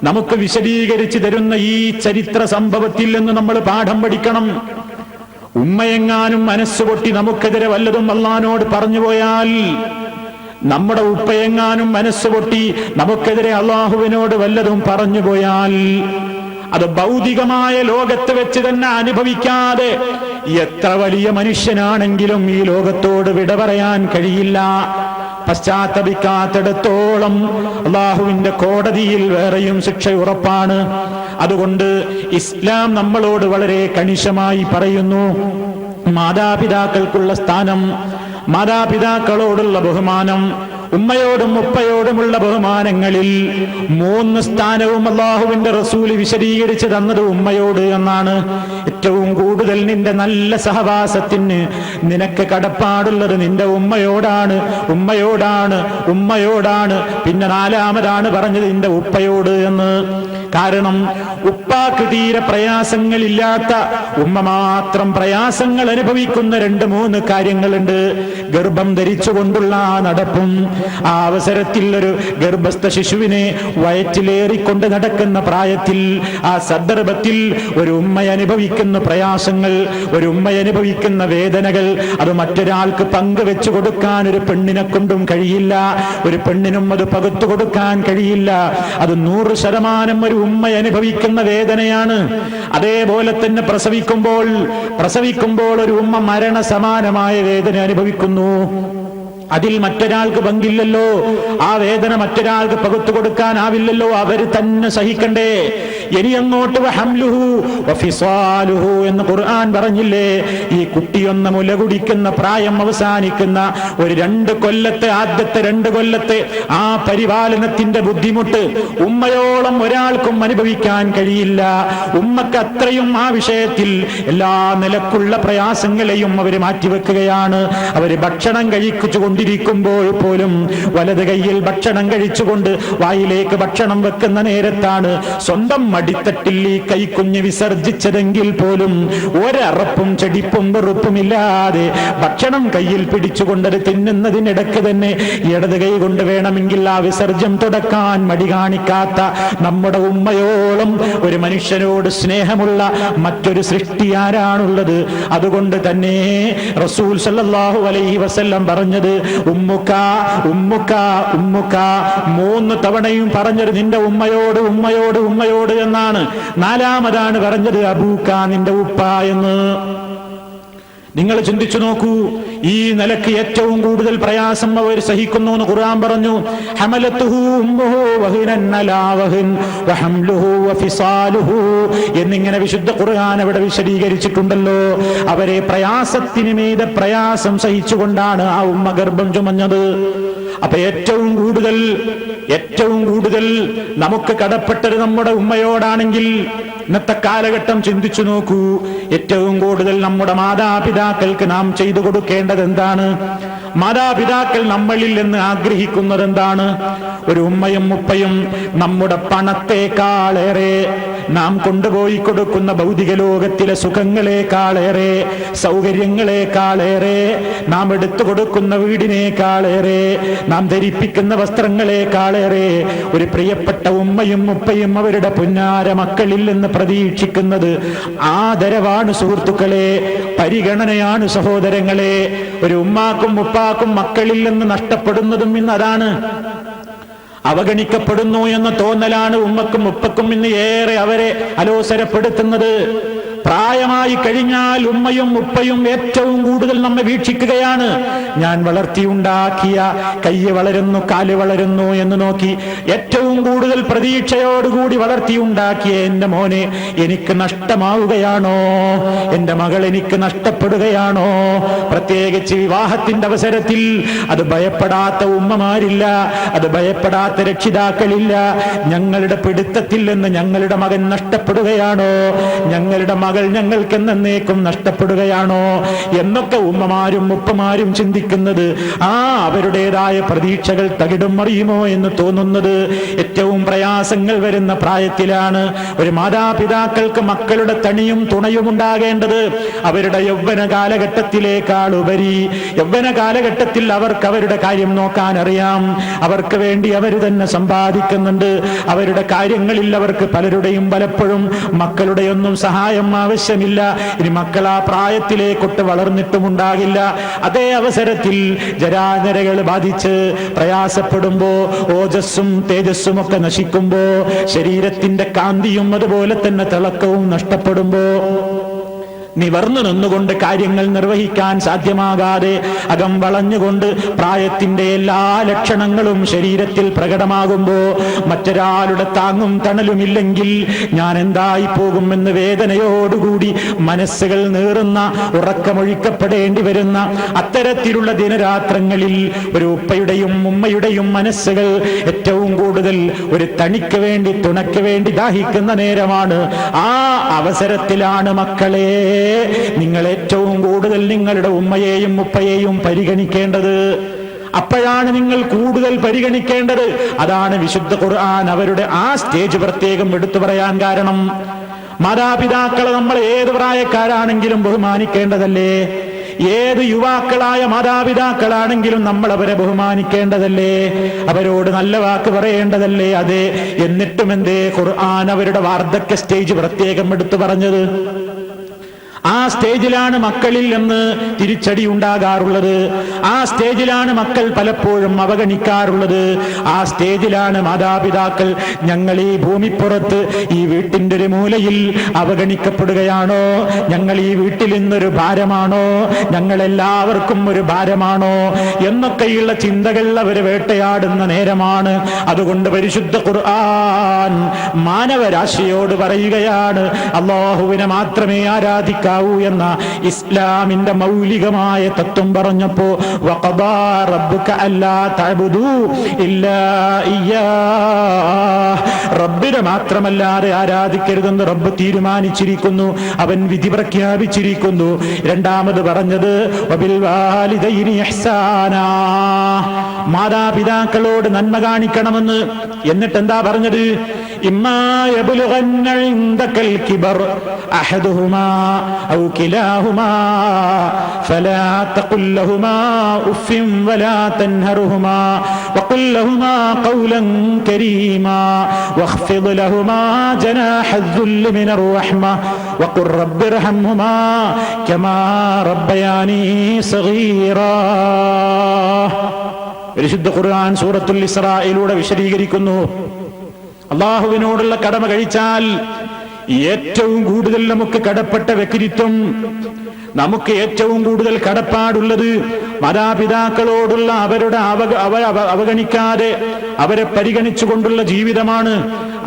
[SPEAKER 1] നമുക്ക് വിശദീകരിച്ചു തരുന്ന ഈ ചരിത്ര സംഭവത്തിൽ നിന്ന് നമ്മൾ പാഠം പഠിക്കണം. ഉമ്മയെങ്ങാനും മനസ്സുപൊട്ടി നമുക്കെതിരെ വല്ലതും അല്ലാഹുവിനോട് പറഞ്ഞു പോയാൽ, നമ്മുടെ ഉപ്പയെങ്ങാനും മനസ്സുപൊട്ടി നമുക്കെതിരെ അല്ലാഹുവിനോട് വല്ലതും പറഞ്ഞു പോയാൽ, അത് ഭൗതികമായ ലോകത്ത് വെച്ച് തന്നെ അനുഭവിക്കാതെ എത്ര വലിയ മനുഷ്യനാണെങ്കിലും ഈ ലോകത്തോട് വിട പറയാൻ കഴിയില്ല. പശ്ചാത്തപിക്കാത്തിടത്തോളം അല്ലാഹുവിന്റെ കോടതിയിൽ വേറെയും ശിക്ഷ ഉറപ്പാണ്. അതുകൊണ്ട് ഇസ്ലാം നമ്മളോട് വളരെ കണിശമായി പറയുന്നു, മാതാപിതാക്കൾക്കുള്ള സ്ഥാനം, മാതാപിതാക്കളോടുള്ള ബഹുമാനം, ഉമ്മയോടും ഉപ്പയോടുമുള്ള ബഹുമാനങ്ങളിൽ 3 സ്ഥാനവും അല്ലാഹുവിന്റെ റസൂല് വിശദീകരിച്ച് തന്നത് ഉമ്മയോട് എന്നാണ്. ഏറ്റവും കൂടുതൽ നിന്റെ നല്ല സഹവാസത്തിന് നിനക്ക് കടപ്പാടുള്ളത് നിന്റെ ഉമ്മയോടാണ്, ഉമ്മയോടാണ്, ഉമ്മയോടാണ്. പിന്നെ 4ാമതാണ് പറഞ്ഞത് നിന്റെ ഉപ്പയോട് എന്ന്. കാരണം ഉപ്പാക്ക് തീരെ പ്രയാസങ്ങളില്ലാത്ത, ഉമ്മ മാത്രം പ്രയാസങ്ങൾ അനുഭവിക്കുന്ന 2-3 കാര്യങ്ങളുണ്ട്. ഗർഭം ധരിച്ചുകൊണ്ടുള്ള ആ നടപ്പും, ആ അവസരത്തിൽ ഒരു ഗർഭസ്ഥ ശിശുവിനെ വയറ്റിലേറിക്കൊണ്ട് നടക്കുന്ന പ്രായത്തിൽ, ആ സന്ദർഭത്തിൽ ഒരു ഉമ്മ അനുഭവിക്കുന്ന പ്രയാസങ്ങൾ, ഒരു ഉമ്മ അനുഭവിക്കുന്ന വേദനകൾ, അത് മറ്റൊരാൾക്ക് പങ്കുവെച്ചു കൊടുക്കാൻ ഒരു പെണ്ണിനെ കൊണ്ടും കഴിയില്ല. ഒരു പെണ്ണിനും അത് പകുത്തു കൊടുക്കാൻ കഴിയില്ല. അത് 100% ഒരു ഉമ്മ അനുഭവിക്കുന്ന വേദനയാണ്. അതേപോലെ തന്നെ പ്രസവിക്കുമ്പോൾ ഒരു ഉമ്മ മരണസമാനമായ വേദന അനുഭവിക്കുന്നു. അതിൽ മറ്റൊരാൾക്ക് പങ്കില്ലല്ലോ. ആ വേദന മറ്റൊരാൾക്ക് പകുത്തു കൊടുക്കാനാവില്ലല്ലോ. അവര് തന്നെ സഹിക്കണ്ടേ. ഇനി അങ്ങോട്ട് വഹംലുഹു വഫിസാലുഹു എന്ന് ഖുർആൻ പറഞ്ഞില്ലേ? ഈ കുട്ടിയൊന്ന് മുല കുടിക്കുന്ന പ്രായം അവസാനിക്കുന്ന ഒരു 2 കൊല്ലത്തെ, ആദ്യത്തെ 2 കൊല്ലത്തെ ആ പരിപാലനത്തിന്റെ ബുദ്ധിമുട്ട് ഉമ്മയോളം ഒരാൾക്കും അനുഭവിക്കാൻ കഴിയില്ല. ഉമ്മക്ക് അത്രയും ആ വിഷയത്തിൽ എല്ലാ നിലക്കുള്ള പ്രയാസങ്ങളെയും അവർ മാറ്റിവെക്കുകയാണ്. അവര് ഭക്ഷണം കഴിച്ചു കൊണ്ടിരിക്കുമ്പോൾ പോലും വലത് കൈയിൽ ഭക്ഷണം കഴിച്ചുകൊണ്ട് വായിലേക്ക് ഭക്ഷണം വെക്കുന്ന നേരത്താണ് സ്വന്തം മടിത്തട്ടിൽ ഈ കൈക്കുഞ്ഞ് വിസർജിച്ചതെങ്കിൽ പോലും ഒരറപ്പും ചെടിപ്പും വെറുപ്പുമില്ലാതെ ഭക്ഷണം കയ്യിൽ പിടിച്ചുകൊണ്ടത് തിന്നുന്നതിനിടക്ക് തന്നെ ഇടത് കൈ കൊണ്ട് വേണമെങ്കിൽ ആ വിസർജ്യം തുടക്കാൻ മടി കാണിക്കാത്ത നമ്മുടെ ഉമ്മയോളം ഒരു മനുഷ്യനോട് സ്നേഹമുള്ള മറ്റൊരു സൃഷ്ടി ആരാണുള്ളത്? അതുകൊണ്ട് തന്നെ റസൂൽ സല്ലല്ലാഹു അലൈഹി വസല്ലം പറഞ്ഞത് ഉമ്മുക ഉമ്മുക ഉമ്മുക 3 തവണയും പറഞ്ഞത് നിന്റെ ഉമ്മയോട് ഉമ്മയോട് ഉമ്മയോട് എന്നാണ്. 4ാമതാണ് പറഞ്ഞത് അബൂക, നിന്റെ ഉപ്പ എന്ന്. നിങ്ങൾ ചിന്തിച്ചു നോക്കൂ, ഈ നിലക്ക് ഏറ്റവും കൂടുതൽ പ്രയാസം അവർ സഹിക്കുന്നു എന്ന് ഖുർആൻ പറഞ്ഞു. ഹമലത്തുഹു ഉമ്മുഹു വഹ്നൻ അലാ വഹ്ൻ വഹംലുഹു വഫിസാലുഹു എന്നിങ്ങനെ വിശുദ്ധ ഖുർആൻ അവിടെ വിശദീകരിച്ചിട്ടുണ്ടല്ലോ. അവരെ പ്രയാസത്തിന് മീതെ പ്രയാസം സഹിച്ചുകൊണ്ടാണ് ആ ഉമ്മ ഗർഭം ചുമഞ്ഞത്. അപ്പൊ ഏറ്റവും കൂടുതൽ നമുക്ക് കടപ്പെട്ടത് നമ്മുടെ ഉമ്മയോടാണെങ്കിൽ ഇന്നത്തെ കാലഘട്ടം ചിന്തിച്ചു നോക്കൂ. ഏറ്റവും കൂടുതൽ നമ്മുടെ മാതാപിതാക്കൾക്ക് നാം ചെയ്തു കൊടുക്കേണ്ടത് എന്താണ്? മാതാപിതാക്കൾ നമ്മളിൽ നിന്ന് ആഗ്രഹിക്കുന്നത് എന്താണ്? ഒരു ഉമ്മയും ഉപ്പയും നമ്മുടെ പണത്തെക്കാളേറെ, നാം കൊണ്ടുപോയി കൊടുക്കുന്ന ഭൗതിക ലോകത്തിലെ സുഖങ്ങളെക്കാളേറെ, സൗകര്യങ്ങളെക്കാളേറെ, നാം എടുത്തു കൊടുക്കുന്ന വീടിനേക്കാളേറെ, നാം ധരിപ്പിക്കുന്ന വസ്ത്രങ്ങളെക്കാളേറെ ഒരു പ്രിയപ്പെട്ട ഉമ്മയും ഉപ്പയും അവരുടെ പുന്നാര മക്കളിൽ നിന്ന് പ്രതീക്ഷിക്കുന്നത് ആദരവാണ് സുഹൃത്തുക്കളെ, പരിഗണനയാണ് സഹോദരങ്ങളെ. ഒരു ഉമ്മാക്കും ഉപ്പാക്കും മക്കളിൽ നിന്ന് നഷ്ടപ്പെടുന്നതും ഇന്ന് അതാണ്. അവഗണിക്കപ്പെടുന്നു എന്ന തോന്നലാണ് ഉമ്മക്കും ഉപ്പക്കും ഇന്ന് ഏറെ അവരെ അലോസരപ്പെടുത്തുന്നത്. പ്രായമായി കഴിഞ്ഞാൽ ഉമ്മയും ഉപ്പയും ഏറ്റവും കൂടുതൽ നമ്മെ വീക്ഷിക്കുകയാണ്. ഞാൻ വളർത്തിയുണ്ടാക്കിയ കൈ വളരുന്നു, കാല് വളരുന്നു എന്ന് നോക്കി ഏറ്റവും കൂടുതൽ പ്രതീക്ഷയോടുകൂടി വളർത്തിയുണ്ടാക്കിയ എന്റെ മോനെ എനിക്ക് നഷ്ടമാവുകയാണോ, എന്റെ മകൾ എനിക്ക് നഷ്ടപ്പെടുകയാണോ? പ്രത്യേകിച്ച് വിവാഹത്തിന്റെ അവസരത്തിൽ അത് ഭയപ്പെടാത്ത ഉമ്മമാരില്ല, അത് ഭയപ്പെടാത്ത രക്ഷിതാക്കളില്ല. ഞങ്ങളുടെ പിടുത്തത്തിൽ നിന്ന് ഞങ്ങളുടെ മകൻ നഷ്ടപ്പെടുകയാണോ, ഞങ്ങളുടെ മകൾ ഞങ്ങൾക്ക് എന്നേക്കും നഷ്ടപ്പെടുകയാണോ എന്നൊക്കെ ഉമ്മമാരും ഉപ്പമാരും ചിന്തിക്കുന്നത് അവരുടേതായ പ്രതീക്ഷകൾ തകിടും മറിയുമോ എന്ന് തോന്നുന്നത് ഏറ്റവും പ്രയാസങ്ങൾ വരുന്ന പ്രായത്തിലാണ്. ഒരു മാതാപിതാക്കൾക്ക് മക്കളുടെ തണിയും തുണയും ഉണ്ടാകേണ്ടത് അവരുടെ യൗവന കാലഘട്ടത്തിലേക്കാൾ ഉപരി. യൗവന കാലഘട്ടത്തിൽ അവർക്ക് അവരുടെ കാര്യം നോക്കാൻ അറിയാം, അവർക്ക് വേണ്ടി അവർ തന്നെ സമ്പാദിക്കുന്നുണ്ട്. അവരുടെ കാര്യങ്ങളിൽ അവർക്ക് പലരുടെയും പലപ്പോഴും മക്കളുടെ ഒന്നും സഹായം ആവശ്യമില്ല. ഇനി മക്കൾ ആ പ്രായത്തിലേക്കൊട്ട് വളർന്നിട്ടുമുണ്ടാകില്ല. അതേ അവസരത്തിൽ ജരാനരകൾ ബാധിച്ച് പ്രയാസപ്പെടുമ്പോ, ഓജസ്സും തേജസ്സും ഒക്കെ നശിക്കുമ്പോ, ശരീരത്തിന്റെ കാന്തിയും അതുപോലെ തന്നെ തിളക്കവും നഷ്ടപ്പെടുമ്പോ, നിവർന്നു നിന്നുകൊണ്ട് കാര്യങ്ങൾ നിർവഹിക്കാൻ സാധ്യമാകാതെ അകം വളഞ്ഞുകൊണ്ട് പ്രായത്തിന്റെ എല്ലാ ലക്ഷണങ്ങളും ശരീരത്തിൽ പ്രകടമാകുമ്പോ, മറ്റൊരാളുടെ താങ്ങും തണലുമില്ലെങ്കിൽ ഞാൻ എന്തായി പോകുമെന്ന് വേദനയോടുകൂടി മനസ്സുകൾ നീറുന്ന, ഉറക്കമൊഴിക്കപ്പെടേണ്ടി വരുന്ന അത്തരത്തിലുള്ള ദിനരാത്രങ്ങളിൽ ഒരു ഉപ്പയുടെയും ഉമ്മയുടെയും മനസ്സുകൾ ഏറ്റവും കൂടുതൽ ഒരു തണിക്ക് വേണ്ടി, തുണയ്ക്ക് വേണ്ടി ദാഹിക്കുന്ന നേരമാണ്. ആ അവസരത്തിലാണ് മക്കളെ നിങ്ങൾ ഏറ്റവും കൂടുതൽ നിങ്ങളുടെ ഉമ്മയെയും ഉപ്പയെയും പരിഗണിക്കേണ്ടത്. അപ്പോഴാണ് നിങ്ങൾ കൂടുതൽ പരിഗണിക്കേണ്ടത്. അതാണ് വിശുദ്ധ ഖുർആൻ അവരുടെ ആ സ്റ്റേജ് പ്രത്യേകം എടുത്തു പറയാൻ കാരണം. മാതാപിതാക്കളെ നമ്മൾ ഏത് പ്രായക്കാരാണെങ്കിലും ബഹുമാനിക്കേണ്ടതല്ലേ? ഏത് യുവാക്കളായ മാതാപിതാക്കളാണെങ്കിലും നമ്മൾ അവരെ ബഹുമാനിക്കേണ്ടതല്ലേ? അവരോട് നല്ല വാക്ക് പറയേണ്ടതല്ലേ? അതെ. എന്നിട്ടും എന്തേ ഖുർആൻ അവരുടെ വാർദ്ധക്യ സ്റ്റേജ് പ്രത്യേകം എടുത്തു പറഞ്ഞത്? ആ സ്റ്റേജിലാണ് മക്കളിൽ നിന്ന് തിരിച്ചടി ഉണ്ടാകാറുള്ളത്. ആ സ്റ്റേജിലാണ് മക്കൾ പലപ്പോഴും അവഗണിക്കാറുള്ളത്. ആ സ്റ്റേജിലാണ് മാതാപിതാക്കൾ ഞങ്ങൾ ഈ ഭൂമിപ്പുറത്ത് ഈ വീട്ടിന്റെ ഒരു മൂലയിൽ അവഗണിക്കപ്പെടുകയാണോ, ഞങ്ങൾ ഈ വീട്ടിൽ നിന്നൊരു ഭാരമാണോ, ഞങ്ങളെല്ലാവർക്കും ഒരു ഭാരമാണോ എന്നൊക്കെയുള്ള ചിന്തകൾ അവർ വേട്ടയാടുന്ന നേരമാണ്. അതുകൊണ്ട് പരിശുദ്ധ ഖുർആൻ മാനവരാശിയോട് പറയുകയാണ്, അല്ലാഹുവിനെ മാത്രമേ ആരാധിക്കാവൂ എന്ന ഇസ്ലാമിന്റെ മൗലികമായ തത്വം പറഞ്ഞപ്പോ വഖദാ റബ്ബുക അല്ലാ തഅബുദൂ ഇല്ലാ ഇയ്യാഹ്, റബ്ബിനെ മാത്രമല്ലാതെ ആരാധിക്കരുതെന്ന് റബ്ബ് തീരുമാനിച്ചിരിക്കുന്നു, അവൻ വിധി പ്രഖ്യാപിച്ചിരിക്കുന്നു. രണ്ടാമത് പറഞ്ഞത് വബിൽ വാലിദൈനി ഇഹ്സാനാ, മാതാപിതാക്കളോട് നന്മ കാണിക്കണമെന്ന്. എന്നിട്ട് എന്താ പറഞ്ഞത്? ഇമ്മാ യബ്ലുഗന്ന ഇൻദകൽ കിബർ അഹദുഹുമാ ഔ കിലാഹുമാ ഫലാ തഖുൽ ലഹുമാ ഉഫിൻ വലാ തൻഹറുഹുമാ വഖുൽ ലഹുമാ ഖൗലൻ കരീമാ വഖ്ഫിദ് ലഹുമാ ജനാഹൽ ദുല്ല് മിനർ റഹ്മ വഖുർ റബ്ബിർഹംഹുമാ കമാ റബ്ബയാനി സഗീറാ. പരിശുദ്ധ ഖുർആൻ സൂറത്തുൽ ഇസ്രായിലൂടെ വിശദീകരിക്കുന്നു, അല്ലാഹുവിനോടുള്ള കടമ കഴിച്ചാൽ ഏറ്റവും കൂടുതൽ നമുക്ക് കടപ്പെട്ട വ്യക്തിത്വം, നമുക്ക് ഏറ്റവും കൂടുതൽ കടപ്പാടുള്ളത് മാതാപിതാക്കളോടുള്ള അവരുടെ അവഗണിക്കാതെ അവരെ പരിഗണിച്ചുകൊണ്ടുള്ള ജീവിതമാണ്.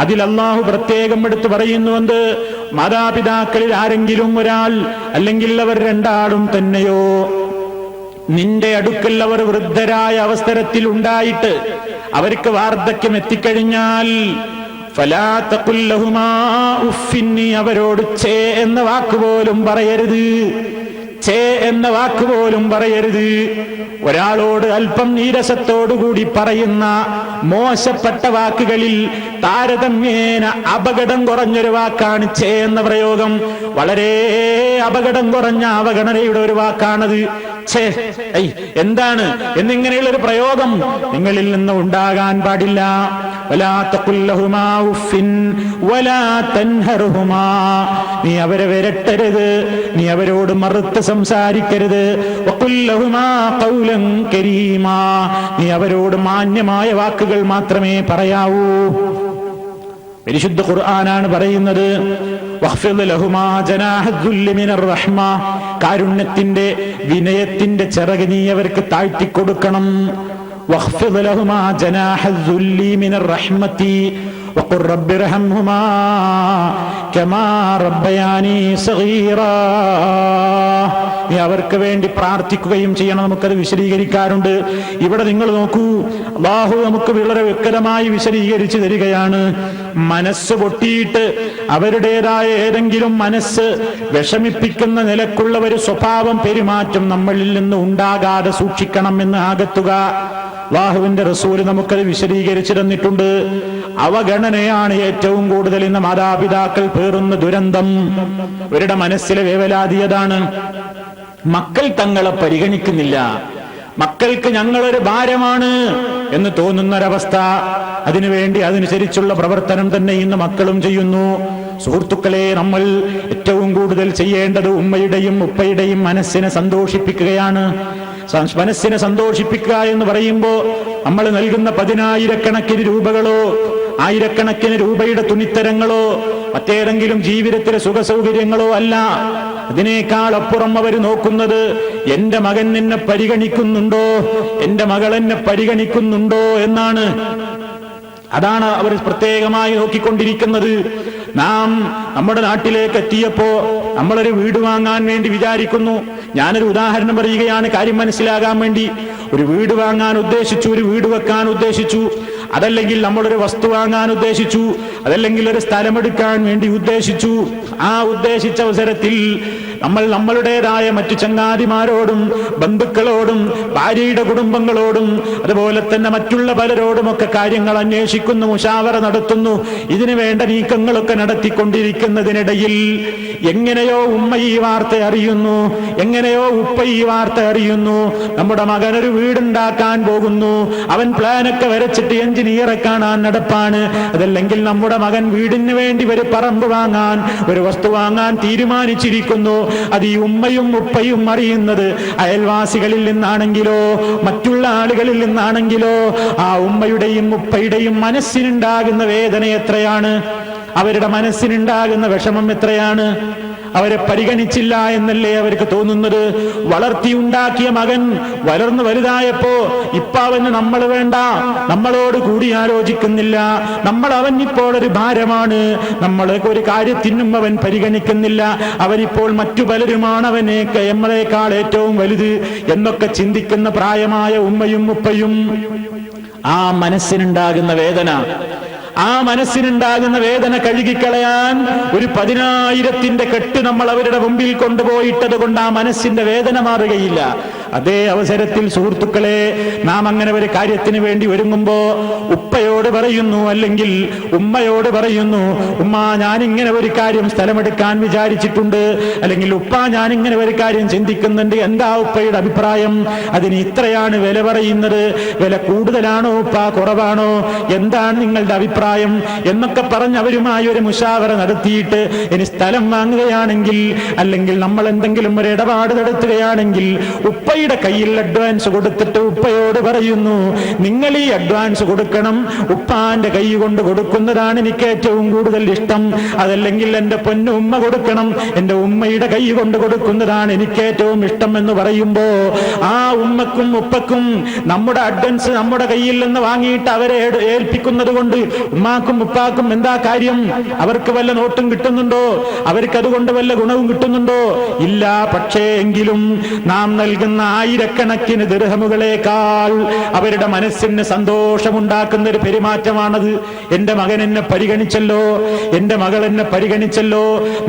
[SPEAKER 1] അതിൽ അല്ലാഹു പ്രത്യേകം എടുത്തു പറയുന്നുവെന്ന്, മാതാപിതാക്കളിൽ ആരെങ്കിലും ഒരാൾ അല്ലെങ്കിൽ അവർ രണ്ടാളും തന്നെയോ നിന്റെ അടുക്കൽ അവർ വൃദ്ധരായ അവസരത്തിൽ ഉണ്ടായിട്ട് അവർക്ക് വാർദ്ധക്യം എത്തിക്കഴിഞ്ഞാൽ ഫലാ തഖുൽ ലഹുമാ ഉഫിൻ, അവരോട് ഛേ എന്ന വാക്കുപോലും പറയരുത്, ഛേ എന്ന വാക്കുപോലും പറയരുത്. ഒരാളോട് അല്പം നീരസത്തോടുകൂടി പറയുന്ന മോശപ്പെട്ട വാക്കുകളിൽ താരതമ്യേന അപകടം കുറഞ്ഞൊരു വാക്കാണ് ഛേ എന്ന പ്രയോഗം. വളരെ അപകടം കുറഞ്ഞ അവഗണനയുടെ ഒരു വാക്കാണത്. ഛേ, എന്താണ് എന്നിങ്ങനെയുള്ള ഒരു പ്രയോഗം നിങ്ങളിൽ നിന്ന് ഉണ്ടാകാൻ പാടില്ല. വലാ തഖുൽ ലഹുമാ ഉഫിൻ വലാ തൻഹറുഹുമാ, നീ അവരെ വിരട്ടരുത്, നീ അവരോട് മറുത്ത് സംസാരിക്കരുത്. വഖുൽ ലഹുമാ ഖൗലൻ കരീമാ, നീ അവരോട് മാന്യമായ വാക്കുകൾ മാത്രമേ പറയാവൂ. പരിശുദ്ധ ഖുർആനാണ് പറയുന്നത്, വഖ്ഫിദ് ലഹുമാ ജനാഹൽ ദുല്ല് മിനർ റഹ്മ, കാരുണ്യത്തിന്റെ വിനയത്തിന്റെ ചിറക് നീ അവർക്ക് താഴ്ത്തിക്കൊടുക്കണം. വഖ്ഫിദ് ലഹുമാ ജനാഹൽ ദുല്ലി മിനർ റഹ്മതി വഖുർ റബ്ബിർഹംഹുമാ കമാ റബ്ബയാനി സഗീറാ. നീ അവർക്ക് വേണ്ടി പ്രാർത്ഥിക്കുകയും ചെയ്യണം. നമുക്കത് വിശദീകരിക്കാറുണ്ട്. ഇവിടെ നിങ്ങൾ നോക്കൂ, അല്ലാഹു നമുക്ക് വളരെ വ്യക്തമായി വിശദീകരിച്ചു തരികയാണ്. മനസ്സ് പൊട്ടിയിട്ട് അവരുടേതായ ഏതെങ്കിലും മനസ്സ് വിഷമിപ്പിക്കുന്ന നിലക്കുള്ള ഒരു സ്വഭാവം പെരുമാറ്റം നമ്മളിൽ നിന്ന് ഉണ്ടാകാതെ സൂക്ഷിക്കണം എന്ന് ആകത്തുക. അല്ലാഹുവിന്റെ റസൂൽ നമുക്കത് വിശദീകരിച്ചു തന്നിട്ടുണ്ട്. അവഗണനയാണ് ഏറ്റവും കൂടുതൽ ഇന്ന് മാതാപിതാക്കൾ പേറുന്ന ദുരന്തം. അവരുടെ മനസ്സിലെ വേവലാതിയതാണ്. മക്കൾ തങ്ങളെ പരിഗണിക്കുന്നില്ല, മക്കൾക്ക് ഞങ്ങളൊരു ഭാരമാണ് എന്ന് തോന്നുന്നൊരവസ്ഥ. അതിനുവേണ്ടി അതനുസരിച്ചുള്ള പ്രവർത്തനം തന്നെ ഇന്ന് മക്കളും ചെയ്യുന്നു. സുഹൃത്തുക്കളെ, നമ്മൾ ഏറ്റവും കൂടുതൽ ചെയ്യേണ്ടത് ഉമ്മയുടെയും ഉപ്പയുടെയും മനസ്സിനെ സന്തോഷിപ്പിക്കുകയാണ്. മനസ്സിനെ സന്തോഷിപ്പിക്കുക എന്ന് പറയുമ്പോൾ നമ്മൾ നൽകുന്ന 10,000-കണക്കിന് രൂപകളോ ആയിരക്കണക്കിന് രൂപയുടെ തുണിത്തരങ്ങളോ മറ്റേതെങ്കിലും ജീവിതത്തിലെ സുഖസൗകര്യങ്ങളോ അല്ല. അതിനേക്കാൾ അപ്പുറം അവർ നോക്കുന്നത് എന്റെ മകൻ എന്നെ പരിഗണിക്കുന്നുണ്ടോ, എന്റെ മകൾ എന്നെ പരിഗണിക്കുന്നുണ്ടോ എന്നാണ്. അതാണ് അവർ പ്രത്യേകമായി നോക്കിക്കൊണ്ടിരിക്കുന്നത്. നാം നമ്മുടെ നാട്ടിലേക്ക് എത്തിയപ്പോ നമ്മളൊരു വീട് വാങ്ങാൻ വേണ്ടി വിചാരിക്കുന്നു. ഞാനൊരു ഉദാഹരണം പറയുകയാണ് കാര്യം മനസ്സിലാകാൻ വേണ്ടി. ഒരു വീട് വാങ്ങാൻ ഉദ്ദേശിച്ചു, ഒരു വീട് വെക്കാൻ ഉദ്ദേശിച്ചു, അതല്ലെങ്കിൽ നമ്മളൊരു വസ്തു വാങ്ങാൻ ഉദ്ദേശിച്ചു, അതല്ലെങ്കിൽ ഒരു സ്ഥലമെടുക്കാൻ വേണ്ടി ഉദ്ദേശിച്ചു. ആ ഉദ്ദേശിച്ച അവസരത്തിൽ നമ്മൾ നമ്മളുടേതായ മറ്റു ചങ്ങാതിമാരോടും ബന്ധുക്കളോടും ഭാര്യയുടെ കുടുംബങ്ങളോടും അതുപോലെ തന്നെ മറ്റുള്ള പലരോടുമൊക്കെ കാര്യങ്ങൾ അന്വേഷിക്കുന്നു, മുശാവറ നടത്തുന്നു. ഇതിനു വേണ്ട നീക്കങ്ങളൊക്കെ നടത്തിക്കൊണ്ടിരിക്കുന്നതിനിടയിൽ എങ്ങനെയോ ഉമ്മ ഈ വാർത്ത അറിയുന്നു, എങ്ങനെയോ ഉപ്പ ഈ വാർത്ത അറിയുന്നു. നമ്മുടെ മകനൊരു വീടുണ്ടാക്കാൻ പോകുന്നു, അവൻ പ്ലാനൊക്കെ വരച്ചിട്ട് എഞ്ചിനീയറെ കാണാൻ നടപ്പാണ്. അതല്ലെങ്കിൽ നമ്മുടെ മകൻ വീടിന് വേണ്ടി ഒരു പറമ്പ് വാങ്ങാൻ, ഒരു വസ്തു വാങ്ങാൻ തീരുമാനിച്ചിരിക്കുന്നു. അത് ഈ ഉമ്മയും ഉപ്പയും അറിയുന്നത് അയൽവാസികളിൽ നിന്നാണെങ്കിലോ മറ്റുള്ള ആളുകളിൽ നിന്നാണെങ്കിലോ ആ ഉമ്മയുടെയും ഉപ്പയുടെയും മനസ്സിനുണ്ടാകുന്ന വേദന എത്രയാണ്, അവരുടെ മനസ്സിനുണ്ടാകുന്ന വിഷമം എത്രയാണ്. അവരെ പരിഗണിച്ചില്ല എന്നല്ലേ അവർക്ക് തോന്നുന്നത്. വളർത്തിയുണ്ടാക്കിയ മകൻ വളർന്നു വലുതായപ്പോ ഇപ്പൊ അവന് നമ്മൾ വേണ്ട, നമ്മളോട് കൂടി ആലോചിക്കുന്നില്ല, അവൻ ഇപ്പോൾ ഒരു ഭാരമാണ്, നമ്മളെ ഒരു കാര്യത്തിനും അവൻ പരിഗണിക്കുന്നില്ല, അവനിപ്പോൾ മറ്റു പലരുമാണ് നമ്മളെക്കാൾ ഏറ്റവും വലുത് എന്നൊക്കെ ചിന്തിക്കുന്ന പ്രായമായ ഉമ്മയും ഉപ്പയും ആ മനസ്സിനുണ്ടാകുന്ന വേദന കഴുകിക്കളയാൻ ഒരു 10,000ന്റെ കെട്ട് നമ്മൾ അവരുടെ മുമ്പിൽ കൊണ്ടുപോയിട്ടത് കൊണ്ട് ആ മനസ്സിന്റെ വേദന മാറുകയില്ല. അതേ അവസരത്തിൽ സുഹൃത്തുക്കളെ, നാം അങ്ങനെ ഒരു കാര്യത്തിന് വേണ്ടി ഒരുങ്ങുമ്പോ ഉപ്പയോട് പറയുന്നു അല്ലെങ്കിൽ ഉമ്മയോട് പറയുന്നു, ഉമ്മ ഞാനിങ്ങനെ ഒരു കാര്യം സ്ഥലമെടുക്കാൻ വിചാരിച്ചിട്ടുണ്ട്, അല്ലെങ്കിൽ ഉപ്പ ഞാനിങ്ങനെ ഒരു കാര്യം ചിന്തിക്കുന്നുണ്ട്, എന്താ ഉപ്പയുടെ അഭിപ്രായം, അതിന് ഇത്രയാണ് വില പറയുന്നത്, വില കൂടുതലാണോ ഉപ്പ കുറവാണോ, എന്താണ് നിങ്ങളുടെ അഭിപ്രായം എന്നൊക്കെ പറഞ്ഞ് അവരുമായി ഒരു മുശാവറ നടത്തിയിട്ട് ഇനി സ്ഥലം വാങ്ങുകയാണെങ്കിൽ അല്ലെങ്കിൽ നമ്മൾ എന്തെങ്കിലും ഒരു ഇടപാട് നടത്തുകയാണെങ്കിൽ ഉപ്പയുടെ കയ്യിൽ അഡ്വാൻസ് കൊടുത്തിട്ട് ഉപ്പയോട് പറയുന്നു, നിങ്ങൾ ഈ അഡ്വാൻസ് കൊടുക്കണം, ഉപ്പാന്റെ കൈ കൊണ്ട് കൊടുക്കുന്നതാണ് എനിക്ക് ഏറ്റവും കൂടുതൽ ഇഷ്ടം, അതല്ലെങ്കിൽ എന്റെ പൊന്നു ഉമ്മ കൊടുക്കണം, എന്റെ ഉമ്മയുടെ കൈ കൊണ്ട് കൊടുക്കുന്നതാണ് എനിക്ക് ഏറ്റവും ഇഷ്ടം എന്ന് പറയുമ്പോ ആ ഉമ്മക്കും ഉപ്പക്കും നമ്മുടെ അഡ്വാൻസ് നമ്മുടെ കയ്യിൽ നിന്ന് വാങ്ങിയിട്ട് അവരെ ഏൽപ്പിക്കുന്നത് കൊണ്ട് ഉമ്മാക്കും ഉപ്പാക്കും എന്താ കാര്യം, അവർക്ക് വല്ല നോട്ടും കിട്ടുന്നുണ്ടോ, അവർക്ക് അതുകൊണ്ട് വല്ല ഗുണവും കിട്ടുന്നുണ്ടോ, ഇല്ല. പക്ഷേ എങ്കിലും നാം നൽകുന്ന ആയിരക്കണക്കിന് ദിർഹമുകളേക്കാൾ അവരുടെ മനസ്സിന് സന്തോഷമുണ്ടാക്കുന്ന ഒരു പെരുമാറ്റമാണത്. എന്റെ മകൻ എന്നെ പരിഗണിച്ചല്ലോ, എന്റെ മകൾ എന്നെ പരിഗണിച്ചല്ലോ.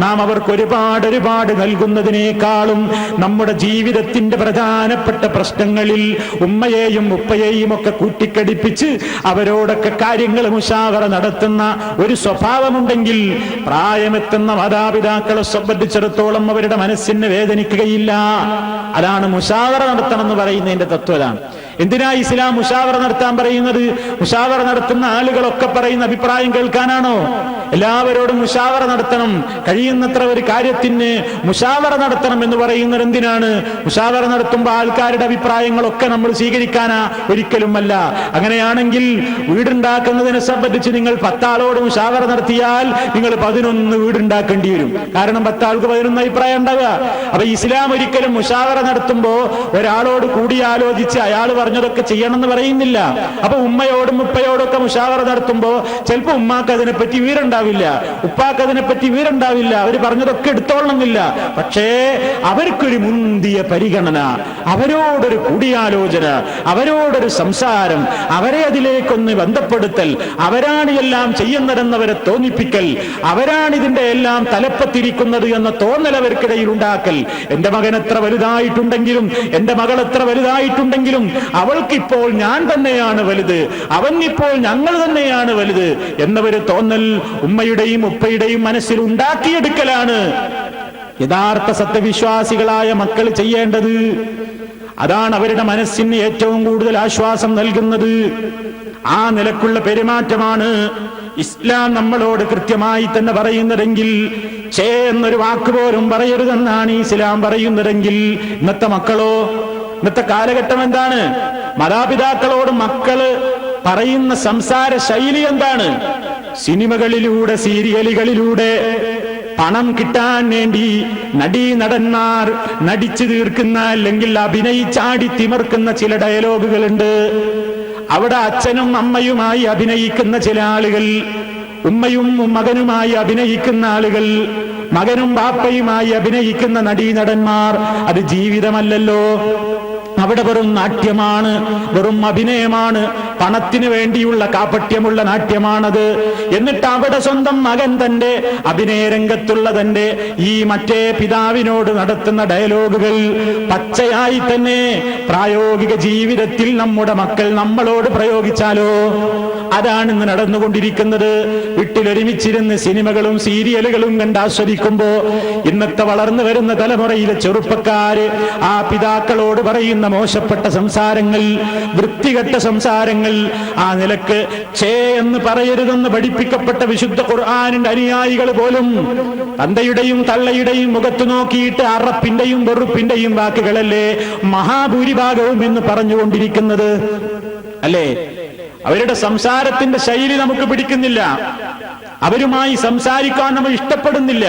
[SPEAKER 1] നാം അവർക്ക് ഒരുപാട് നൽകുന്നതിനേക്കാളും നമ്മുടെ ജീവിതത്തിന്റെ പ്രധാനപ്പെട്ട പ്രശ്നങ്ങളിൽ ഉമ്മയെയും ഉപ്പയെയും ഒക്കെ കൂട്ടിക്കടിപ്പിച്ച് അവരോടൊക്കെ കാര്യങ്ങൾ മുശാവറ നടത്തുന്ന ഒരു സ്വഭാവമുണ്ടെങ്കിൽ പ്രായമെത്തുന്ന മാതാപിതാക്കളെ സംബന്ധിച്ചിടത്തോളം അവരുടെ മനസ്സിന് വേദനിക്കുകയില്ല. അതാണ് മുശാവറ നടത്തണം എന്ന് പറയുന്നതിന്റെ തത്വമാണ്. എന്തിനാ ഇസ്ലാം മുശാവറ നടത്താൻ പറയുന്നത്? മുശാവറ നടത്തുന്ന ആളുകളൊക്കെ പറയുന്ന അഭിപ്രായം കേൾക്കാനാണോ? എല്ലാവരോടും മുശാവറ നടത്തണം, കഴിയുന്നത്ര ഒരു കാര്യത്തിന് മുശാവറ നടത്തണം എന്ന് പറയുന്നത് എന്തിനാണ്? മുശാവറ നടത്തുമ്പോൾ ആൾക്കാരുടെ അഭിപ്രായങ്ങളൊക്കെ നമ്മൾ സ്വീകരിക്കാനാ? ഒരിക്കലുമല്ല. അങ്ങനെയാണെങ്കിൽ വീടുണ്ടാക്കുന്നതിനെ സംബന്ധിച്ച് നിങ്ങൾ 10 ആളോട് മുശാവറ നടത്തിയാൽ നിങ്ങൾ 11 വീടുണ്ടാക്കേണ്ടി വരും. കാരണം 10 ആൾക്ക് 11 അഭിപ്രായം ഉണ്ടാവുക. അപ്പൊ ഇസ്ലാം ഒരിക്കലും മുശാവറ നടത്തുമ്പോ ഒരാളോട് കൂടിയാലോചിച്ച് അയാൾ പറഞ്ഞതൊക്കെ ചെയ്യണമെന്ന് പറയുന്നില്ല. അപ്പൊ ഉമ്മയോടും ഉപ്പയോടും ഒക്കെ മുശാവറ നടത്തുമ്പോ ചിലപ്പോ ഉമ്മാക്ക് അതിനെപ്പറ്റി വീറുണ്ടാവില്ല, ഉപ്പാക്ക് അതിനെപ്പറ്റി വീറുണ്ടാവില്ല, അവര് പറഞ്ഞതൊക്കെ എടുത്തോളണമെന്നില്ല. പക്ഷേ അവർക്കൊരു മുന്തിയ പരിഗണന, അവരോടൊരു കൂടിയാലോചന, അവരോടൊരു സംസാരം, അവരെ അതിലേക്കൊന്ന് ബന്ധപ്പെടുത്തൽ, അവരാണ് എല്ലാം ചെയ്യുന്നതെന്നവരെ തോന്നിപ്പിക്കൽ, അവരാണ് ഇതിന്റെ എല്ലാം തലപ്പത്തിരിക്കുന്നത് എന്ന തോന്നൽ അവർക്കിടയിൽ ഉണ്ടാക്കൽ. എന്റെ മകൻ എത്ര വലുതായിട്ടുണ്ടെങ്കിലും എന്റെ മകൾ എത്ര വലുതായിട്ടുണ്ടെങ്കിലും അവൾക്കിപ്പോൾ ഞാൻ തന്നെയാണ് വലുത്, അവനിപ്പോൾ ഞങ്ങൾ തന്നെയാണ് വലുത് എന്നൊരു തോന്നൽ ഉമ്മയുടെയും ഉപ്പയുടെയും മനസ്സിൽ ഉണ്ടാക്കിയെടുക്കലാണ് യഥാർത്ഥ സത്യവിശ്വാസികളായ മക്കൾ ചെയ്യേണ്ടത്. അതാണ് അവരുടെ മനസ്സിന് ഏറ്റവും കൂടുതൽ ആശ്വാസം നൽകുന്നത്. ആ നിലക്കുള്ള പെരുമാറ്റമാണ് ഇസ്ലാം നമ്മളോട് കൃത്യമായി തന്നെ പറയുന്നതെങ്കിൽ, ഛേ എന്നൊരു വാക്ക് പോലും പറയരുതെന്നാണ് ഇസ്ലാം പറയുന്നതെങ്കിൽ, ഇന്നത്തെ മക്കളോ, ഇന്നത്തെ കാലഘട്ടം എന്താണ്? മാതാപിതാക്കളോട് മക്കള് പറയുന്ന സംസാര ശൈലി എന്താണ്? സിനിമകളിലൂടെ, സീരിയലുകളിലൂടെ പണം കിട്ടാൻ വേണ്ടി നടന്മാർ നടിച്ചു തീർക്കുന്ന അല്ലെങ്കിൽ അഭിനയിച്ചാടി തിമർക്കുന്ന ചില ഡയലോഗുകളുണ്ട്. അവിടെ അച്ഛനും അമ്മയുമായി അഭിനയിക്കുന്ന ചില ആളുകൾ, ഉമ്മയും മകനുമായി അഭിനയിക്കുന്ന ആളുകൾ, മകനും ബാപ്പയുമായി അഭിനയിക്കുന്ന നടന്മാർ. അത് ജീവിതമല്ലല്ലോ. അവിടെ വെറും നാട്യമാണ്, വെറും അഭിനയമാണ്, പണത്തിന് വേണ്ടിയുള്ള കാപട്യമുള്ള നാട്യമാണത്. എന്നിട്ട് അവിടെ സ്വന്തം മകൻ തന്റെ അഭിനയ രംഗത്തുള്ള തന്റെ ഈ മറ്റേ പിതാവിനോട് നടത്തുന്ന ഡയലോഗുകൾ പച്ചയായി തന്നെ പ്രായോഗിക ജീവിതത്തിൽ നമ്മുടെ മക്കൾ നമ്മളോട് പ്രയോഗിച്ചാലോ? അതാണ് ഇന്ന് നടന്നുകൊണ്ടിരിക്കുന്നത്. വീട്ടിലൊരുമിച്ചിരുന്ന് സിനിമകളും സീരിയലുകളും കണ്ട് ആസ്വദിക്കുമ്പോ ഇന്നത്തെ വളർന്നു വരുന്ന തലമുറയിലെ ചെറുപ്പക്കാര് ആ പിതാക്കളോട് പറയുന്ന മോശപ്പെട്ട സംസാരങ്ങൾ, വൃത്തികെട്ട സംസാരങ്ങൾ, ആ നിലക്ക് ഛേ എന്ന് പറയരുതെന്ന് പഠിപ്പിക്കപ്പെട്ട വിശുദ്ധ ഖുർആനിന്റെ അനുയായികൾ പോലും തന്തയുടെയും തള്ളയുടെയും മുഖത്തു നോക്കിയിട്ട് അറപ്പിന്റെയും വെറുപ്പിന്റെയും വാക്കുകളല്ലേ മഹാഭൂരിഭാഗവും എന്ന് പറഞ്ഞുകൊണ്ടിരിക്കുന്നത് അല്ലേ? അവരുടെ സംസാരത്തിന്റെ ശൈലി നമുക്ക് പിടിക്കുന്നില്ല, അവരുമായി സംസാരിക്കാൻ നമ്മൾ ഇഷ്ടപ്പെടുന്നില്ല.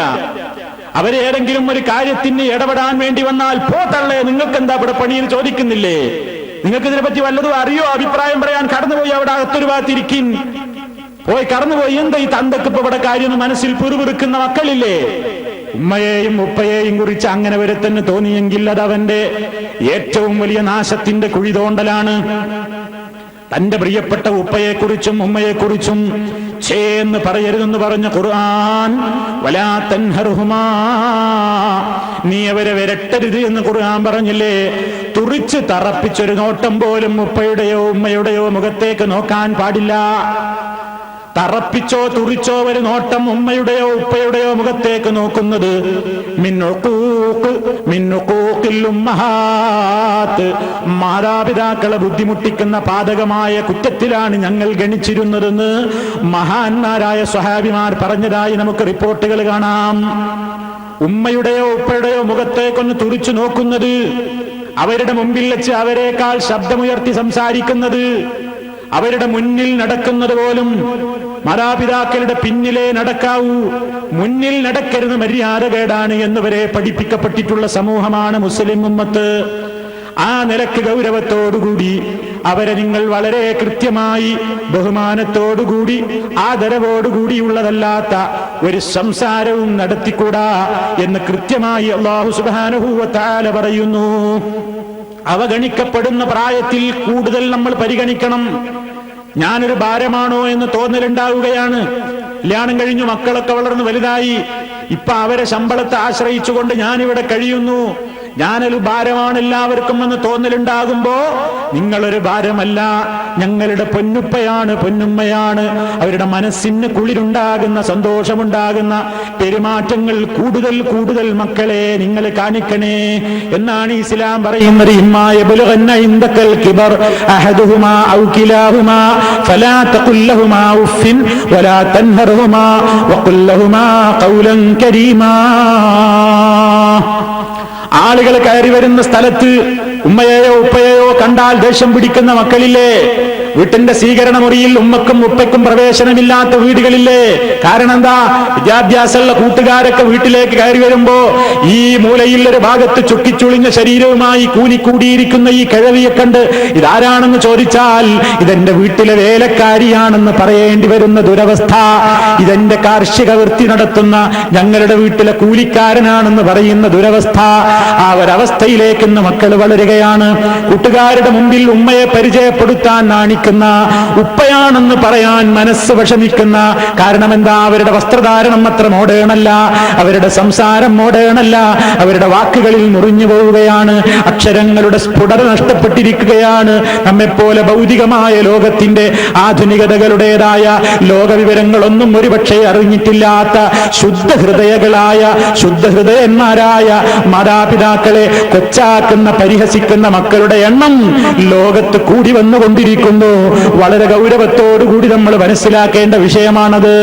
[SPEAKER 1] അവരേതെങ്കിലും ഒരു കാര്യത്തിന് ഇടപെടാൻ വേണ്ടി വന്നാൽ പോ തള്ളേ, നിങ്ങൾക്ക് എന്താ ഇവിടെ പണിയെന്ന് ചോദിക്കുന്നില്ലേ? നിങ്ങൾക്ക് ഇതിനെ പറ്റി വല്ലതും അറിയോ? അഭിപ്രായം പറയാൻ കടന്നുപോയി അവിടെ അകത്തൊരു ഭാഗത്തിരിക്കും, പോയി കടന്നുപോയി. എന്താ ഈ തന്തക്ക് ഇപ്പൊ ഇവിടെ കാര്യം മനസ്സിൽ പിറുപിറുക്കുന്ന മക്കളില്ലേ? ഉമ്മയെയും ഉപ്പയെയും കുറിച്ച് അങ്ങനെ വരെ തന്നെ തോന്നിയെങ്കിൽ അത് അവന്റെ ഏറ്റവും വലിയ നാശത്തിന്റെ കുഴി തോണ്ടലാണ്. തന്റെ പ്രിയപ്പെട്ട ഉപ്പയെക്കുറിച്ചും ഉമ്മയെക്കുറിച്ചും ഛേ എന്ന് പറയരുതെന്ന് പറഞ്ഞ ഖുർആൻ, വലാ തൻഹർഹുമാ, നീ അവരെ വിരട്ടരുത് എന്ന് ഖുർആൻ പറഞ്ഞില്ലേ? തുറിച്ച് തറപ്പിച്ചൊരു നോട്ടം പോലും ഉപ്പയുടെയോ ഉമ്മയുടെയോ മുഖത്തേക്ക് നോക്കാൻ പാടില്ല. തറപ്പിച്ചോ തുറിച്ചോ ഒരു നോട്ടം ഉമ്മയുടെയോ ഉപ്പയുടെയോ മുഖത്തേക്ക് നോക്കുന്നത് മാതാപിതാക്കളെ ബുദ്ധിമുട്ടിക്കുന്ന പാതകമായ കുറ്റത്തിലാണ് ഞങ്ങൾ ഗണിച്ചിരുന്നതെന്ന് മഹാന്മാരായ സ്വഹാബിമാർ പറഞ്ഞതായി നമുക്ക് റിപ്പോർട്ടുകൾ കാണാം. ഉമ്മയുടെയോ ഉപ്പയുടെയോ മുഖത്തേക്കൊന്ന് തുറിച്ചു നോക്കുന്നത്, അവരുടെ മുമ്പിൽ വെച്ച് അവരെക്കാൾ ശബ്ദമുയർത്തി സംസാരിക്കുന്നത്, അവരുടെ മുന്നിൽ നടക്കുന്നത് പോലും മാതാപിതാക്കളുടെ പിന്നിലേ നടക്കാവൂ, മുന്നിൽ നടക്കരുത്, മര്യാദകേടാണ് എന്നുവരെ പഠിപ്പിക്കപ്പെട്ടിട്ടുള്ള സമൂഹമാണ് മുസ്ലിം ഉമ്മത്ത്. ആ നിലക്ക് ഗൗരവത്തോടുകൂടി അവരെ നിങ്ങൾ വളരെ കൃത്യമായി ബഹുമാനത്തോടുകൂടി ആദരവോടുകൂടിയുള്ളതല്ലാത്ത ഒരു സംസാരവും നടത്തിക്കൂടാ എന്ന് കൃത്യമായി അല്ലാഹു സുബ്ഹാനഹു വ തആല പറയുന്നു. അവഗണിക്കപ്പെടുന്ന പ്രായത്തിൽ കൂടുതൽ നമ്മൾ പരിഗണിക്കണം. ഞാനൊരു ഭാരമാണോ എന്ന് തോന്നലുണ്ടാവുകയാണ്. കല്യാണം കഴിഞ്ഞു, മക്കളൊക്കെ വളർന്നു വലുതായി, ഇപ്പൊ അവരെ ശമ്പളത്തെ ആശ്രയിച്ചുകൊണ്ട് ഞാനിവിടെ കഴിയുന്നു, ഞാനൊരു ഭാരമാണ് എല്ലാവർക്കും എന്ന് തോന്നലുണ്ടാകുമ്പോ നിങ്ങളൊരു ഭാരമല്ല, ഞങ്ങളുടെ പൊന്നുപ്പയാണ്, പൊന്നുമ്മയാണ്. അവരുടെ മനസ്സിന് കുളിരുണ്ടാകുന്ന, സന്തോഷമുണ്ടാകുന്ന പെരുമാറ്റങ്ങൾ കൂടുതൽ കൂടുതൽ മക്കളെ നിങ്ങൾ കാണിക്കണേ എന്നാണ് ഇസ്ലാം പറയുന്നത്. ഇമ്മാ യബ്ലുഗന്ന ഇൻദകൽ കിബർ അഹദുഹുമാ ഔ കിലാഹുമാ ഫലാ തഖുൽ ലഹുമാ ഉഫിൻ വലാ തൻഹർഹുമാ വഖുൽ ലഹുമാ ഖൗലൻ കരീമാ. ആളുകൾ കയറി വരുന്ന സ്ഥലത്ത് ഉമ്മയെയോ ഉപ്പയെയോ കണ്ടാൽ ദേഷ്യം പിടിക്കുന്ന മക്കളില്ലേ? വീട്ടിന്റെ സ്വീകരണ മുറിയിൽ ഉമ്മക്കും ഉപ്പയ്ക്കും പ്രവേശനമില്ലാത്ത വീടുകളില്ലേ? കാരണം എന്താ? വിദ്യാഭ്യാസമുള്ള കൂട്ടുകാരൊക്കെ വീട്ടിലേക്ക് കയറി വരുമ്പോ ഈ മൂലയിൽ ഒരു ഭാഗത്ത് ചുക്കിച്ചുളിഞ്ഞ ശരീരവുമായി കൂനിക്കൂടിയിരിക്കുന്ന ഈ കിഴവിയെ കണ്ട് ഇതാരാണെന്ന് ചോദിച്ചാൽ ഇതെന്റെ വീട്ടിലെ വേലക്കാരിയാണെന്ന് പറയേണ്ടി വരുന്ന ദുരവസ്ഥ, ഇതെന്റെ കാർഷിക വൃത്തി നടത്തുന്ന ഞങ്ങളുടെ വീട്ടിലെ കൂലിക്കാരനാണെന്ന് പറയുന്ന ദുരവസ്ഥ, ആ ഒരവസ്ഥയിലേക്ക് ഇന്ന് മക്കൾ വളരുകയാണ്. കൂട്ടുകാരുടെ മുമ്പിൽ ഉമ്മയെ പരിചയപ്പെടുത്താൻ നാണിക്കുന്ന, ഉപ്പയാണെന്ന് പറയാൻ മനസ്സ് വിഷമിക്കുന്ന. കാരണം എന്താ? അവരുടെ വസ്ത്രധാരണം അത്ര മോഡേണല്ല, അവരുടെ സംസാരം മോഡേണല്ല, അവരുടെ വാക്കുകളിൽ മുറിഞ്ഞു പോവുകയാണ്, അക്ഷരങ്ങളുടെ സ്ഫുടത നഷ്ടപ്പെട്ടിരിക്കുകയാണ്. നമ്മെപ്പോലെ ഭൗതികമായ ലോകത്തിന്റെ ആധുനികതകളുടേതായ ലോകവിവരങ്ങളൊന്നും ഒരുപക്ഷെ അറിഞ്ഞിട്ടില്ലാത്ത ശുദ്ധഹൃദയകളായ ശുദ്ധഹൃദയന്മാരായ മാതാപിതാക്കളെ കൊച്ചാക്കുന്ന, പരിഹസിക്കുന്ന മക്കളുടെ എണ്ണം ലോകത്ത് കൂടി വന്നുകൊണ്ടിരിക്കുന്നു. വളരെ ഗൗരവത്തോടുകൂടി നമ്മൾ മനസ്സിലാക്കേണ്ട വിഷയമാണത്.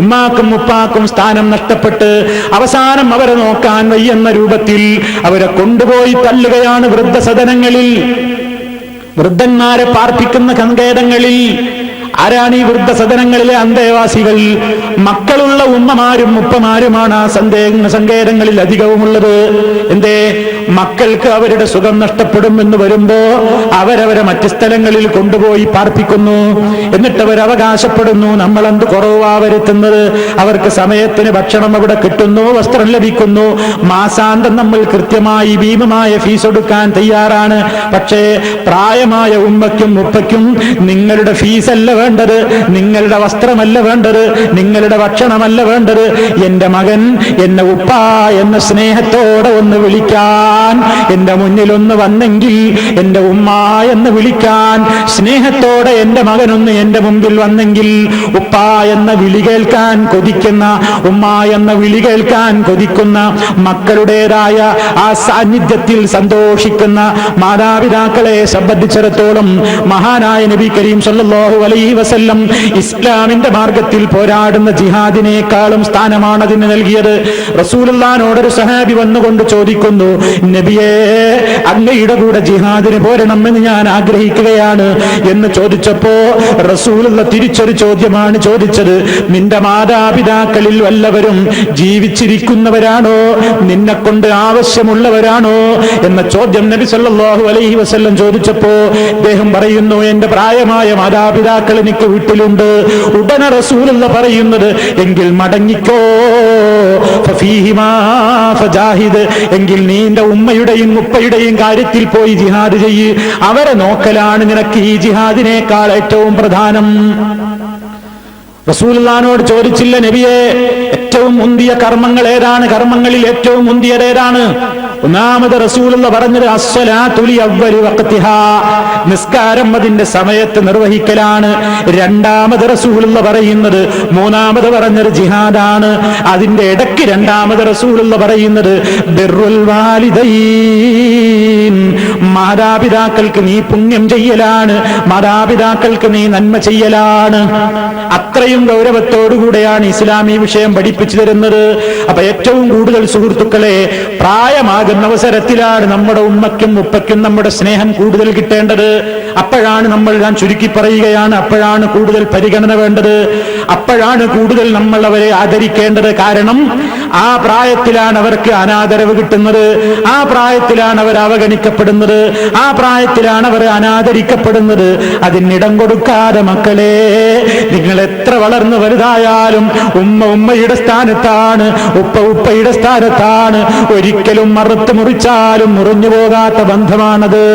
[SPEAKER 1] ഉമ്മാക്കും ഉപ്പാക്കും സ്ഥാനം നഷ്ടപ്പെട്ട് അവസാനം അവരെ നോക്കാൻ വയ്യെന്ന രൂപത്തിൽ അവരെ കൊണ്ടുപോയി തള്ളുകയാണ് വൃദ്ധസദനങ്ങളിൽ, വൃദ്ധന്മാരെ പാർപ്പിക്കുന്ന സങ്കേതങ്ങളിൽ. ആരാണ് ഈ വൃദ്ധസദനങ്ങളിലെ അന്തേവാസികൾ? മക്കളുള്ള ഉമ്മമാരും ഉപ്പമാരുമാണ് ആ സങ്കേതങ്ങളിൽ അധികവുമുള്ളത്. എന്തേ? മക്കൾക്ക് അവരുടെ സുഖം നഷ്ടപ്പെടും എന്ന് വരുമ്പോ അവരവരെ മറ്റ് സ്ഥലങ്ങളിൽ കൊണ്ടുപോയി പാർപ്പിക്കുന്നു. എന്നിട്ട് അവർ അവകാശപ്പെടുന്നു നമ്മളെന്ത് കുറവാ വരുത്തുന്നത്, അവർക്ക് സമയത്തിന് ഭക്ഷണം അവിടെ കിട്ടുന്നു, വസ്ത്രം ലഭിക്കുന്നു, മാസാന്തം നമ്മൾ കൃത്യമായി ഭീമമായ ഫീസ് കൊടുക്കാൻ തയ്യാറാണ്. പക്ഷേ പ്രായമായ ഉമ്മയ്ക്കും ഉപ്പയ്ക്കും നിങ്ങളുടെ ഫീസല്ല വേണ്ടത്, നിങ്ങളുടെ വസ്ത്രമല്ല വേണ്ടത്, നിങ്ങളുടെ ഭക്ഷണമല്ല വേണ്ടത്. എന്റെ മകൻ എന്നെ ഉപ്പ എന്ന സ്നേഹത്തോടെ ഒന്ന് വിളിക്കാൻ, എന്റെ മുന്നിലൊന്ന് വന്നെങ്കിൽ എന്റെ ഉമ്മ എന്ന് വിളിക്കാൻ സ്നേഹത്തോടെ എന്റെ മകനൊന്ന് എന്റെ മുമ്പിൽ വന്നെങ്കിൽ, ഉപ്പ എന്ന വിളി കേൾക്കാൻ കൊതിക്കുന്ന, ഉമ്മ എന്ന വിളി കേൾക്കാൻ കൊതിക്കുന്ന, മക്കളുടേതായ ആ സാന്നിധ്യത്തിൽ സന്തോഷിക്കുന്ന മാതാപിതാക്കളെ സംബന്ധിച്ചിടത്തോളം മഹാനായ നബി കരീം സല്ലല്ലാഹു അലൈഹി വസല്ലം ഇസ്ലാമിന്റെ മാർഗത്തിൽ പോരാടുന്ന ജിഹാദിനേക്കാളും സ്ഥാനമാണ് അതിന് നൽകിയത്. റസൂലുള്ളാഹിനോടൊരു സഹാബി വന്നുകൊണ്ട് ചോദിക്കുന്നു, നബിയേ, അങ്ങയുടെ കൂടെ ജിഹാദിന് പോരണമെന്ന് ഞാൻ ആഗ്രഹിക്കുകയാണ് എന്ന് ചോദിച്ചപ്പോ റസൂലുള്ള തിരിച്ചൊരു ചോദ്യമാണ് ചോദിച്ചത്, നിന്റെ മാതാപിതാക്കളിൽ വല്ലവരും ജീവിച്ചിരിക്കുന്നവരാണോ, നിന്നെ കൊണ്ട് ആവശ്യമുള്ളവരാണോ എന്ന ചോദ്യം നബി സല്ലല്ലാഹു അലൈഹി വസല്ലം ചോദിച്ചപ്പോ അദ്ദേഹം പറയുന്നു, എന്റെ പ്രായമായ മാതാപിതാക്കൾ എനിക്ക് വീട്ടിലുണ്ട്. ഉടനെ റസൂലുള്ള പറയുന്നത്, എങ്കിൽ മടങ്ങിക്കോ, ഫഫീഹിമാ ഫജാഹിദ്, എങ്കിൽ നീ നിന്റെ ഉമ്മയുടെയും ഉപ്പയുടെയും കാര്യത്തിൽ പോയി ജിഹാദ് ചെയ്യ്, അവരെ നോക്കലാണ് നിനക്ക് ഈ ജിഹാദിനേക്കാൾ ഏറ്റവും പ്രധാനം. റസൂലുള്ളാഹിനോട് ചോദിച്ചില്ല, നബിയെ, ഏറ്റവും മുന്തിയ കർമ്മങ്ങൾ ഏതാണ്, കർമ്മങ്ങളിൽ ഏറ്റവും മുന്തിയത് ഏതാണ്? ഒന്നാമത് റസൂലുള്ള പറഞ്ഞത് അസ്സലാത്തു ലി അവ്വലി വഖ്തിഹാ, നിസ്കാരം അതിന്റെ സമയത്ത് നിർവഹിക്കലാണ്. രണ്ടാമത് റസൂലുള്ള പറയുന്നത്, മൂന്നാമത് പറഞ്ഞത് ജിഹാദാണ്. അതിന്റെ ഇടയ്ക്ക് രണ്ടാമത് റസൂലുള്ള പറയുന്നത് ബിർറുൽ വാലിദൈൻ, മാതാപിതാക്കൾക്ക് നീ പുണ്യം ചെയ്യലാണ്, മാതാപിതാക്കൾക്ക് നീ നന്മ ചെയ്യലാണ്. അത്രയും ഗൗരവത്തോടുകൂടെയാണ് ഇസ്ലാം ഈ വിഷയം പഠിപ്പിച്ചു തരുന്നത്. അപ്പൊ ഏറ്റവും കൂടുതൽ സുഹൃത്തുക്കളെ, പ്രായമാകുന്ന അവസരത്തിലാണ് നമ്മുടെ ഉമ്മയ്ക്കും ഉപ്പയ്ക്കും നമ്മുടെ സ്നേഹം കൂടുതൽ കിട്ടേണ്ടത്. അപ്പോഴാണ് നമ്മൾ, ഞാൻ ചുരുക്കി പറയുകയാണ്, അപ്പോഴാണ് കൂടുതൽ പരിഗണന വേണ്ടത്, അപ്പോഴാണ് കൂടുതൽ നമ്മൾ അവരെ ആദരിക്കേണ്ടത്. കാരണം ആ പ്രായത്തിലാണ് അവർക്ക് അനാദരവ് കിട്ടുന്നത്, ആ പ്രായത്തിലാണ് അവർ അവഗണിക്കപ്പെടുന്നത്, ആ പ്രായത്തിലാണ് അവർ അനാദരിക്കപ്പെടുന്നത്. അതിനിടം കൊടുക്കാതെ മക്കളെ, നിങ്ങൾ എത്ര വളർന്നു വലുതായാലും ഉമ്മ ഉമ്മയുടെ സ്ഥാനത്താണ്, ഉപ്പ ഉപ്പയുടെ സ്ഥാനത്താണ്. ഒരിക്കലും മറുത്ത് മുറിച്ചാലും മുറിഞ്ഞു പോകാത്ത ബന്ധമാണത്.